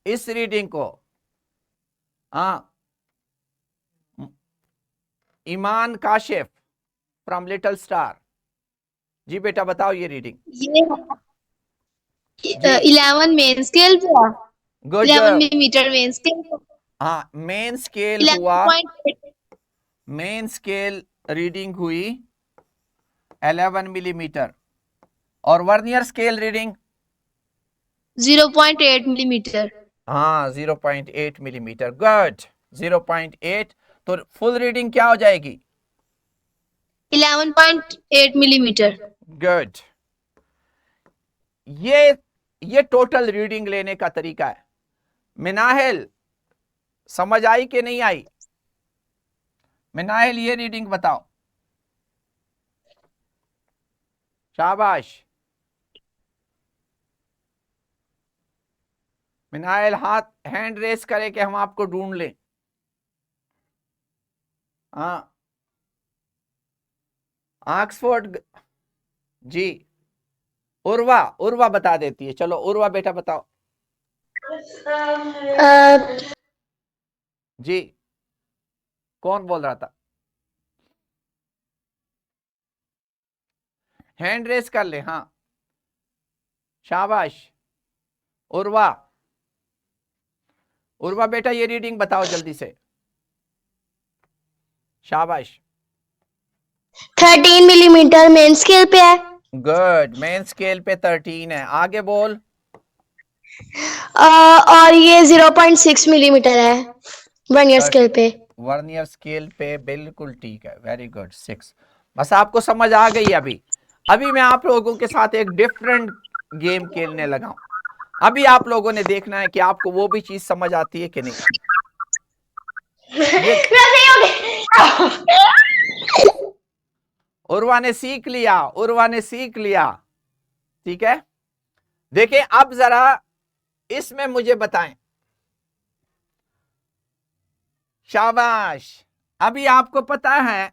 इस रीडिंग को। हाँ ईमान काशिफ फ्रॉम लिटिल स्टार, जी बेटा बताओ ये रीडिंग। ये 11 मेन स्केल हुआ, गुड 11 मिलीमीटर मेन स्केल, हाँ मेन स्केल हुआ, 11.8 मेन स्केल रीडिंग हुई 11 मिलीमीटर। और वर्नियर स्केल रीडिंग 0.8 मिलीमीटर। हाँ 0.8 मिलीमीटर। गुड, 0.8। तो फुल रीडिंग क्या हो जाएगी? 11.8 मिलीमीटर। गुड। ये टोटल रीडिंग लेने का तरीका है। मिनाहिल समझ आई कि नहीं आई? मिनाहिल ये रीडिंग बताओ। शाबाश। मिनाइल हाथ हैंड रेस करे कि हम आपको ढूंढ लें। हाँ ऑक्सफोर्ड जी, उर्वा, उर्वा बता देती है। चलो उर्वा बेटा बताओ जी, कौन बोल रहा था? हैंड रेस कर ले। हाँ शाबाश उर्वा। उर्वा बेटा ये रीडिंग बताओ जल्दी से, शाबाश। 13 मिलीमीटर मेन स्केल पे है। गुड, मेन स्केल पे 13 है। आगे बोल। और ये 0.6 मिलीमीटर है वर्नियर स्केल पे। वर्नियर स्केल पे बिल्कुल ठीक है, वेरी गुड 6। बस आपको समझ आ गई। अभी मैं आप लोगों के साथ एक डिफरेंट गेम खेलने लगा हूं। अभी आप लोगों ने देखना है कि आपको वो भी चीज समझ आती है कि नहीं। उर्वा ने सीख लिया, उर्वा ने सीख लिया। ठीक है, देखिए अब जरा इसमें मुझे बताएं। शाबाश। अभी आपको पता है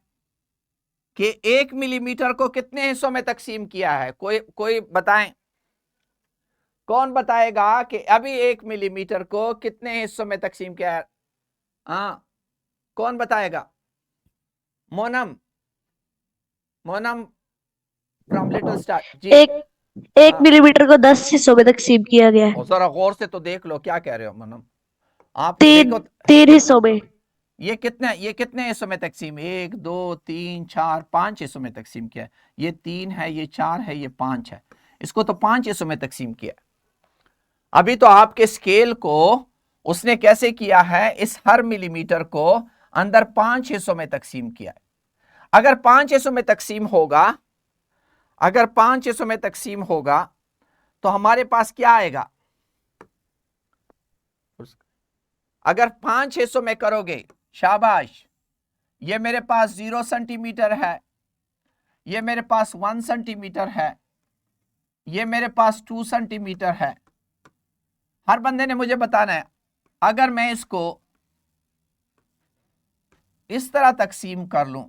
कि 1 मिलीमीटर को कितने हिस्सों में तकसीम किया है? कोई बताएं, कौन बताएगा कि अभी 1 मिलीमीटर को कितने हिस्सों में तकसीम किया है? हाँ कौन बताएगा? मोनम, मोनम फ्रॉम लिटिल स्टार जी। एक मिलीमीटर को 10 हिस्सों में तकसीम किया गया है। जरा गौर से तो देख लो क्या कह रहे हो मोनम आप। 3 हिस्सों में। ये कितने हिस्सों में तकसीम? 1 2 3 4 5 हिस्सों में तकसीम किया है। ये 3 है, ये 4 है, ये 5 है। इसको तो 5 हिस्सों में तकसीम किया। अभी तो आपके स्केल को उसने कैसे किया है? इस हर मिलीमीटर को अंदर 5 हिस्सों में तकसीम किया है। अगर 5 हिस्सों में तकसीम होगा, अगर 5 हिस्सों में तकसीम होगा तो हमारे पास क्या आएगा? अगर 5 हिस्सों में करोगे, शाबाश, ये मेरे पास 0 सेंटीमीटर है, ये मेरे पास 1 सेंटीमीटर है, ये मेरे पास 2 सेंटीमीटर है। हर बंदे ने मुझे बताना है अगर मैं इसको इस तरह तकसीम कर लूं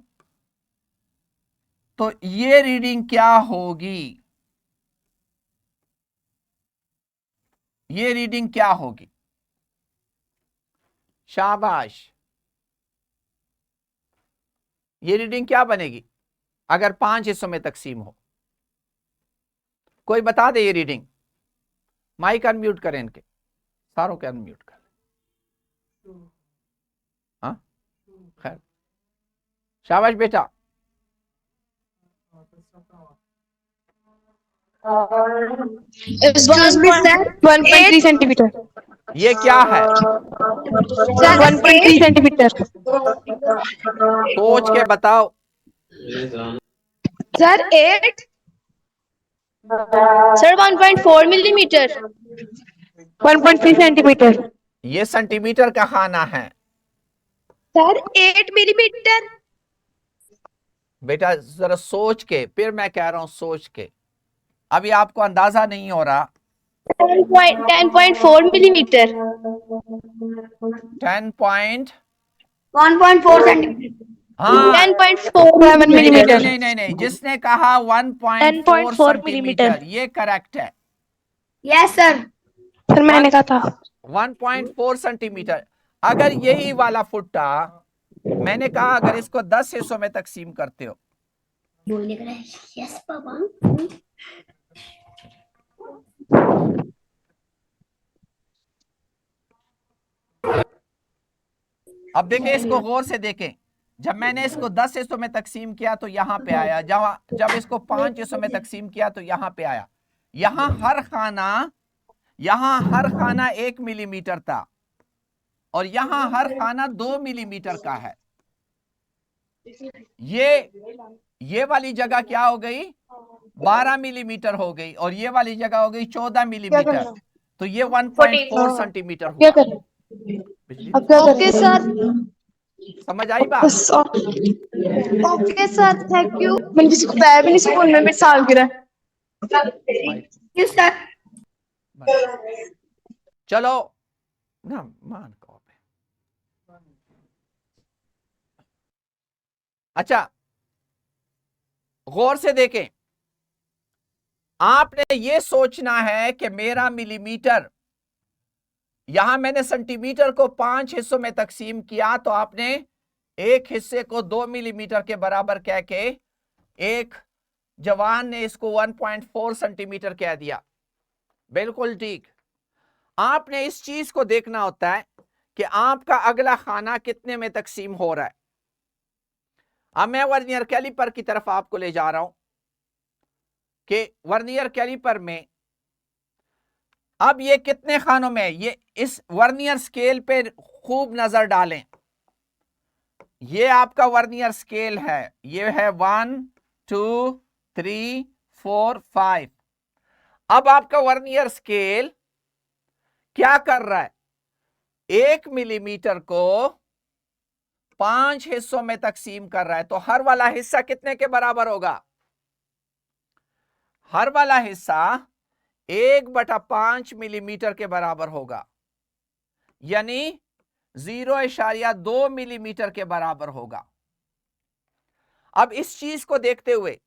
तो ये रीडिंग क्या होगी? ये रीडिंग क्या होगी? शाबाश, ये रीडिंग क्या बनेगी अगर 5 हिस्सों में तकसीम हो? कोई बता दे ये रीडिंग। माइक अनम्यूट करें इनके सारों के, अनम्यूट कर। हाँ खैर, शाबाश बेटा। Excuse me, sir. 1.3 सेंटीमीटर। ये क्या है? 1.3 सेंटीमीटर। सोच के बताओ। सर 8। Sir 1.4 millimetre. 1.3 सेंटीमीटर। ये सेंटीमीटर का खाना है सर 8 मिलीमीटर। बेटा जरा सोच के, फिर मैं कह रहा हूं सोच के। अभी आपको अंदाजा नहीं हो रहा। 10.4 मिलीमीटर। 1.4 सेंटीमीटर। हाँ 10.47 मिलीमीटर। नहीं, जिसने कहा 1.4 सेंटीमीटर ये करेक्ट है। Yes sir. सर मैंने कहा था 1.4 सेंटीमीटर। अगर यही वाला फुट्टा मैंने कहा अगर इसको 10 हिस्सों में तकसीम करते हो, बोलने का यस पापा। अब देखें, इसको गौर से देखें। जब मैंने इसको 10 हिस्सों में तकसीम किया तो यहां पे आया, जब इसको 5 हिस्सों में तकसीम किया तो यहां पे आया। यहां हर खाना 1 मिलीमीटर था और यहां हर खाना 2 मिलीमीटर का है। ये वाली जगह क्या हो गई? 12 मिलीमीटर हो गई और ये वाली जगह हो गई 14 मिलीमीटर। तो ये 1.4 सेंटीमीटर हुआ। ओके सर, समझ आई बात? Okay sir, thank you. मैंने किसी को बताया भी नहीं स्कूल में मेरी सालगिरह। Yes sir. चलो ना मान को पे। अच्छा, गौर से देखें, आपने ये सोचना है कि मेरा मिलीमीटर, यहां मैंने सेंटीमीटर को 5 हिस्सों में तकसीम किया, तो आपने एक हिस्से को 2 मिलीमीटर के बराबर कह के एक जवान ने इसको 1.4 सेंटीमीटर कह दिया। बिल्कुल ठीक। आपने इस चीज को देखना होता है कि आपका अगला खाना कितने में तकसीम हो रहा है। अब मैं वर्नियर कैलिपर की तरफ आपको ले जा रहा हूं कि वर्नियर कैलिपर में अब ये कितने खानों में है। ये इस वर्नियर स्केल पे खूब नजर डालें। ये आपका वर्नियर स्केल है, ये है 1 2 3 4 5। अब आपका वर्नियर स्केल क्या कर रहा है, 1 मिलीमीटर को 5 हिस्सों में तकसीम कर रहा है। तो हर वाला हिस्सा कितने के बराबर होगा? हर वाला हिस्सा 1/5 मिलीमीटर के बराबर होगा, यानी 0.2 मिलीमीटर के बराबर होगा। अब इस चीज को देखते हुए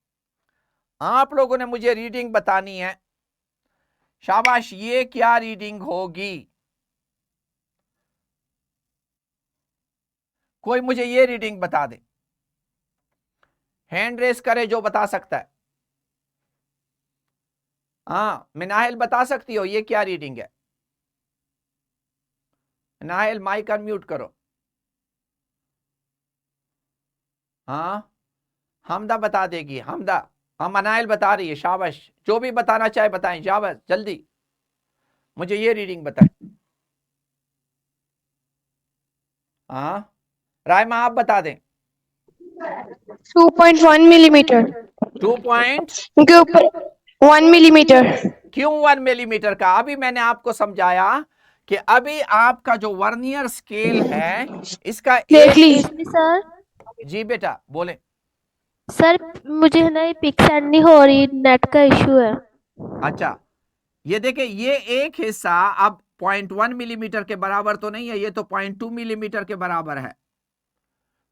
आप लोगों ने मुझे रीडिंग बतानी है। शाबाश, ये क्या रीडिंग होगी? कोई मुझे ये रीडिंग बता दे, हैंड रेस करे जो बता सकता है। हाँ मिनाहिल बता सकती हो ये क्या रीडिंग है? मिनाहिल माइक अनम्यूट करो। हाँ हमदा बता देगी, हमदा। हाँ मनाइल बता रही है, शाबाश। जो भी बताना चाहे बताएं, शाबाश, जल्दी मुझे ये रीडिंग बताएं। हाँ रायमा आप बता दें। 2.1 मिलीमीटर 2.1 मिलीमीटर। क्यों 1 मिलीमीटर का? अभी मैंने आपको समझाया कि अभी आपका जो वर्नियर स्केल है इसका सर जी बेटा बोले। सर मुझे है ना ये पिक सेंड नहीं हो रही, नेट का इशू है। अच्छा ये देखे, ये एक हिस्सा अब 0.1 मिलीमीटर के बराबर तो नहीं है, ये तो 0.2 मिलीमीटर के बराबर है।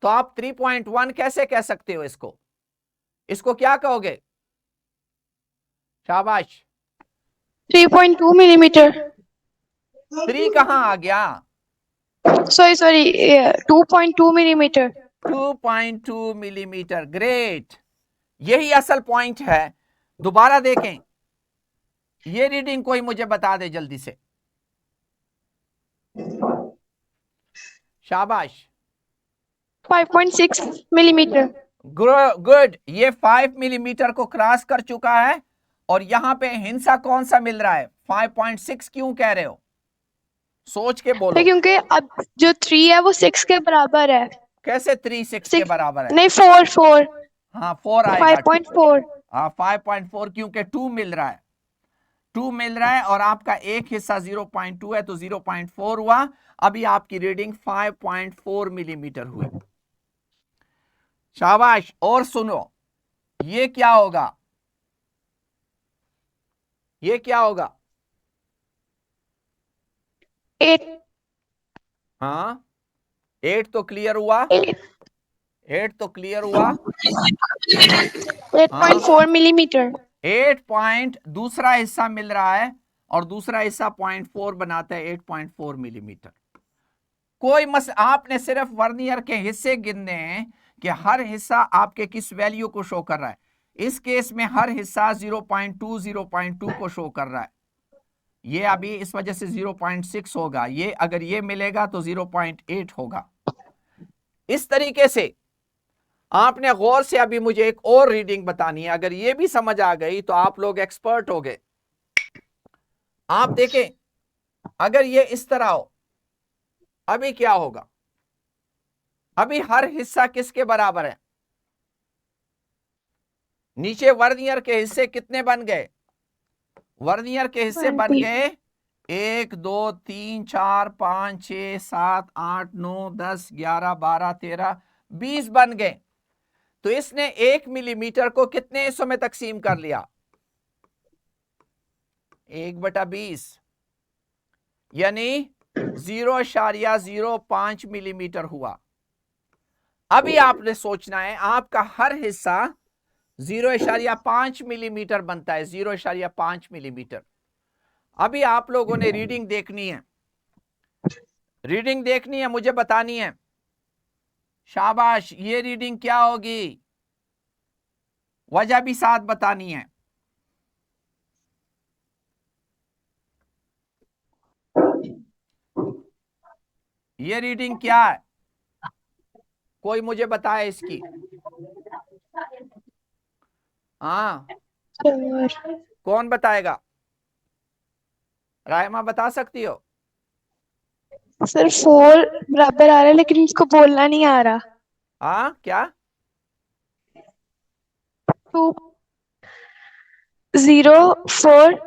तो आप 3.1 कैसे कह सकते हो इसको? इसको क्या कहोगे? शाबाश। 3.2 मिलीमीटर। 3 कहां आ गया? Sorry 2.2 millimetre. 2.2 मिलीमीटर। ग्रेट, यही असल पॉइंट है। दोबारा देखें, ये रीडिंग कोई मुझे बता दे जल्दी से। शाबाश। 5.6 मिलीमीटर। गुड, ये 5 मिलीमीटर को क्रॉस कर चुका है। और यहां पे हिंसा कौन सा मिल रहा है? 5.6 क्यों कह रहे हो? सोच के बोलो। क्योंकि अब जो 3 है वो 6 के बराबर है। कैसे 3 6 के बराबर है? नहीं 4 हाँ 4 आएगा। 5.4। हाँ 5.4 क्योंकि 2 मिल रहा है, 2 मिल रहा है और आपका एक हिस्सा 0.2 है तो 0.4 हुआ। अभी आपकी रीडिंग 5.4 मिलीमीटर हुई। शाबाश। और सुनो, ये क्या होगा? ये क्या होगा? 8। हाँ 8 तो क्लियर हुआ, 8 तो क्लियर हुआ। 8.4 मिलीमीटर। 8 पॉइंट दूसरा हिस्सा मिल रहा है और दूसरा हिस्सा 0.4 बनाता है 8.4 मिलीमीटर। कोई आपने सिर्फ वर्नियर के हिस्से गिनने हैं कि हर हिस्सा आपके किस वैल्यू को शो कर रहा है। इस केस में हर हिस्सा 0.2 को शो कर रहा है। ये अभी इस वजह से 0.6 होगा, ये अगर ये मिलेगा तो 0.8 होगा। इस तरीके से आपने गौर से अभी मुझे एक और रीडिंग बतानी है। अगर ये भी समझ आ गई तो आप लोग एक्सपर्ट हो गए। आप देखें, अगर ये इस तरह हो, अभी क्या होगा? अभी हर हिस्सा किसके बराबर है? नीचे वर्नियर के हिस्से कितने बन गए? वर्नियर के हिस्से बन गए 1 2 3 4 5 6 7 8 9 10 11 12 13 20 बन गए। तो इसने 1 मिलीमीटर को कितने हिस्सों में तकसीम कर लिया? 1/20। यानी 0.05 मिलीमीटर हुआ। अभी आपने सोचना है आपका हर हिस्सा 0.5 मिलीमीटर बनता है, 0.5 मिलीमीटर। अभी आप लोगों ने रीडिंग देखनी है, रीडिंग देखनी है, मुझे बतानी है। शाबाश, ये रीडिंग क्या होगी, वजह भी साथ बतानी है। ये रीडिंग क्या है, कोई मुझे बताए इसकी। हाँ, कौन बताएगा? रायमा बता सकती हो? सर 4 बराबर आ रहा है लेकिन इसको बोलना नहीं आ रहा। हाँ, क्या? 2.04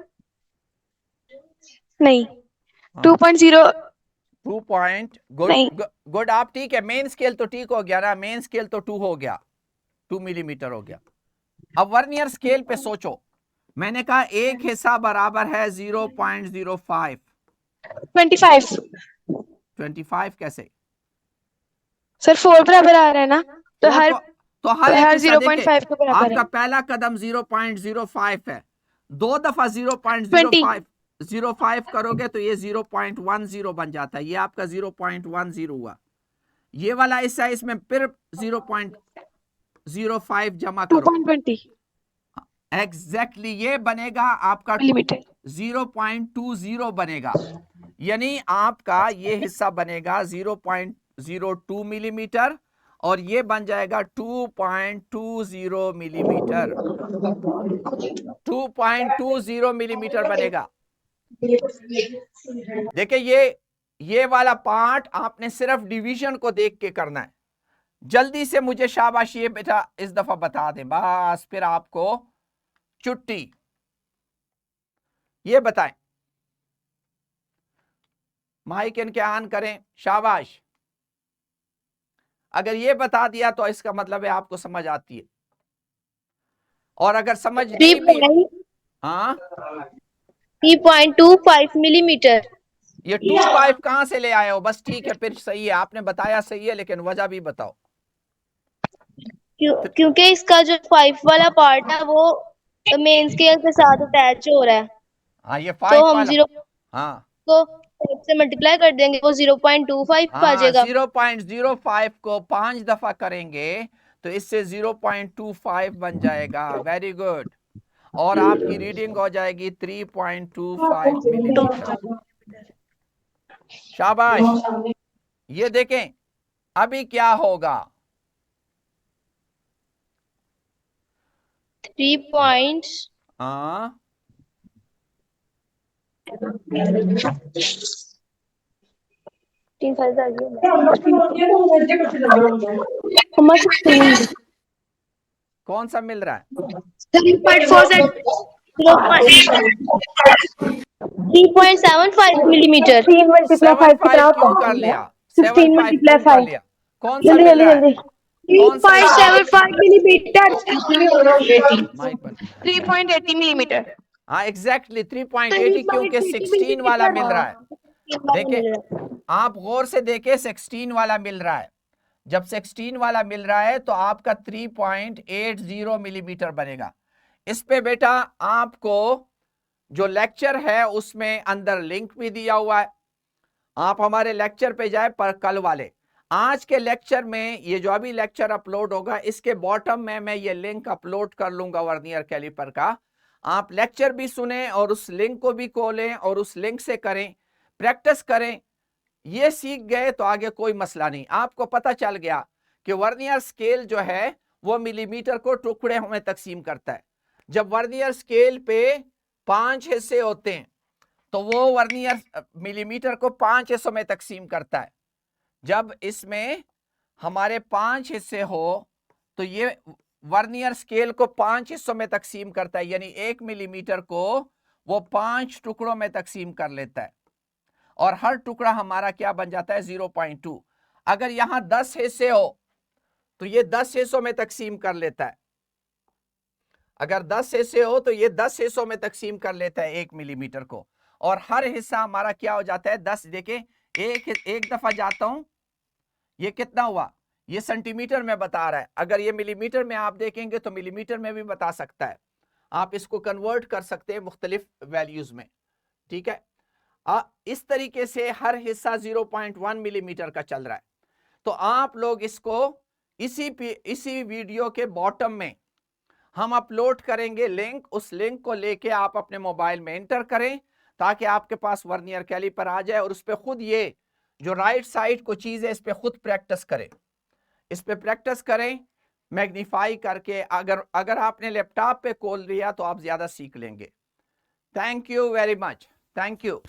नहीं, हाँ। 2.0 2 पॉइंट, गुड। आप ठीक है, मेन स्केल तो ठीक हो गया ना, मेन स्केल तो 2 हो गया, 2 मिलीमीटर हो गया। अब वर्नियर स्केल पे सोचो, मैंने कहा एक हिस्सा बराबर है 0.05। 25 कैसे? सर 4 बराबर आ रहा है ना, तो हर हर एक हिस्सा 0.5 के बराबर आपका है। पहला कदम 0.05 है, 2 दफा 0.05 करोगे तो ये 0.10 बन जाता है, ये आपका 0.10 हुआ। ये वाला हिस्सा, इसमें फिर 0.05 जमा करो, 2.20 एग्जैक्टली ये बनेगा आपका मिलीमीटर। 0.20 बनेगा, यानी आपका ये हिस्सा बनेगा 0.02 मिलीमीटर और ये बन जाएगा 2.20 मिलीमीटर। 2.20 मिलीमीटर बनेगा। देखिए ये वाला पार्ट आपने सिर्फ डिवीजन को देख के करना है। जल्दी से मुझे शाबाश ये बेटा इस दफा बता दें, बस फिर आपको छुट्टी। ये बताएं, माइक इनके ऑन करें, शाबाश। अगर ये बता दिया तो इसका मतलब है आपको समझ आती है, और अगर समझ नहीं भी, हाँ 3.25 मिलीमीटर। ये 25 कहां से ले आए हो? बस ठीक है, फिर सही है, आपने बताया सही है, लेकिन वजह भी बताओ। क्योंकि इसका जो 5 वाला पार्ट है वो मेन स्केल के साथ अटैच हो रहा है, हाँ, ये तो 5 हम वाला, 0 हाँ को 5 से मल्टीप्लाई कर देंगे, वो 0.25 आ हाँ, जाएगा। 0.05 को 5 दफा करेंगे तो इससे 0.25 बन जाएगा। Very good. और आपकी रीडिंग हो जाएगी 3.25 मिलीमीटर। शाबाश। ये देखें अभी क्या होगा, 3. हाँ कौन सा मिल रहा है? 3.75 मिलीमीटर। 75 क्यों कर लिया? 75 क्यों कर लिया? कौन सा मिल रहा है? 3.75 मिलीमीटर। माइक बंद। 3.80 मिलीमीटर। हाँ एग्जैक्टली 3.80, क्योंकि 16 वाला मिल रहा है। देखिए आप गौर से देखें, 16 वाला मिल रहा है। जब 16 वाला मिल रहा है तो आपका 3.80 मिलीमीटर बनेगा। इस पे बेटा आपको जो लेक्चर है उसमें अंदर लिंक भी दिया हुआ है, आप हमारे लेक्चर पे जाए, पर कल वाले। आज के लेक्चर में ये जो अभी लेक्चर अपलोड होगा इसके बॉटम में मैं ये लिंक अपलोड कर लूंगा वर्नियर कैलिपर का। आप लेक्चर भी सुने और उस लिंक को भी खोलें और उस लिंक से करें, प्रैक्टिस करें। ये सीख गए तो आगे कोई मसला नहीं। आपको पता चल गया कि वर्नियर स्केल जो है वो मिलीमीटर को टुकड़े में तकसीम करता है। जब वर्नियर स्केल पे 5 हिस्से होते हैं तो वो वर्नियर मिलीमीटर को 5 हिस्सों में तकसीम करता है। जब इसमें हमारे 5 हिस्से हो तो ये वर्नियर स्केल को 5 हिस्सों में तकसीम करता है, यानी 1 मिलीमीटर को वो 5 टुकड़ों में तकसीम कर लेता है, और हर टुकड़ा हमारा क्या बन जाता है? 0.2। अगर यहां 10 हिस्से हो तो ये 10 हिस्सों में तकसीम कर लेता है। अगर 10 हिस्से हो तो ये 10 हिस्सों में तकसीम कर लेता है 1 मिलीमीटर को, और हर हिस्सा हमारा क्या हो जाता है 10। देखें एक दफा जाता हूं, ये कितना हुआ, ये सेंटीमीटर में बता रहा है। अगर ये मिलीमीटर में आप देखेंगे तो मिलीमीटर में भी बता सकता है। आप इसको कन्वर्ट कर सकते हैं मुख्तलिफ वैल्यूज में, ठीक है। इस तरीके से हर हिस्सा 0.1 मिलीमीटर का चल रहा है। तो आप लोग इसको इसी वीडियो के बॉटम में हम अपलोड करेंगे लिंक, उस लिंक को लेके आप अपने मोबाइल में एंटर करें ताकि आपके पास वर्नियर कैलिपर आ जाए और उस पर खुद ये जो राइट साइड को चीज है इस पर खुद प्रैक्टिस करें, इस पे प्रैक्टिस करें मैग्नीफाई करके। अगर आपने लैपटॉप पे खोल लिया तो आप ज्यादा सीख लेंगे। Thank you very much, thank you.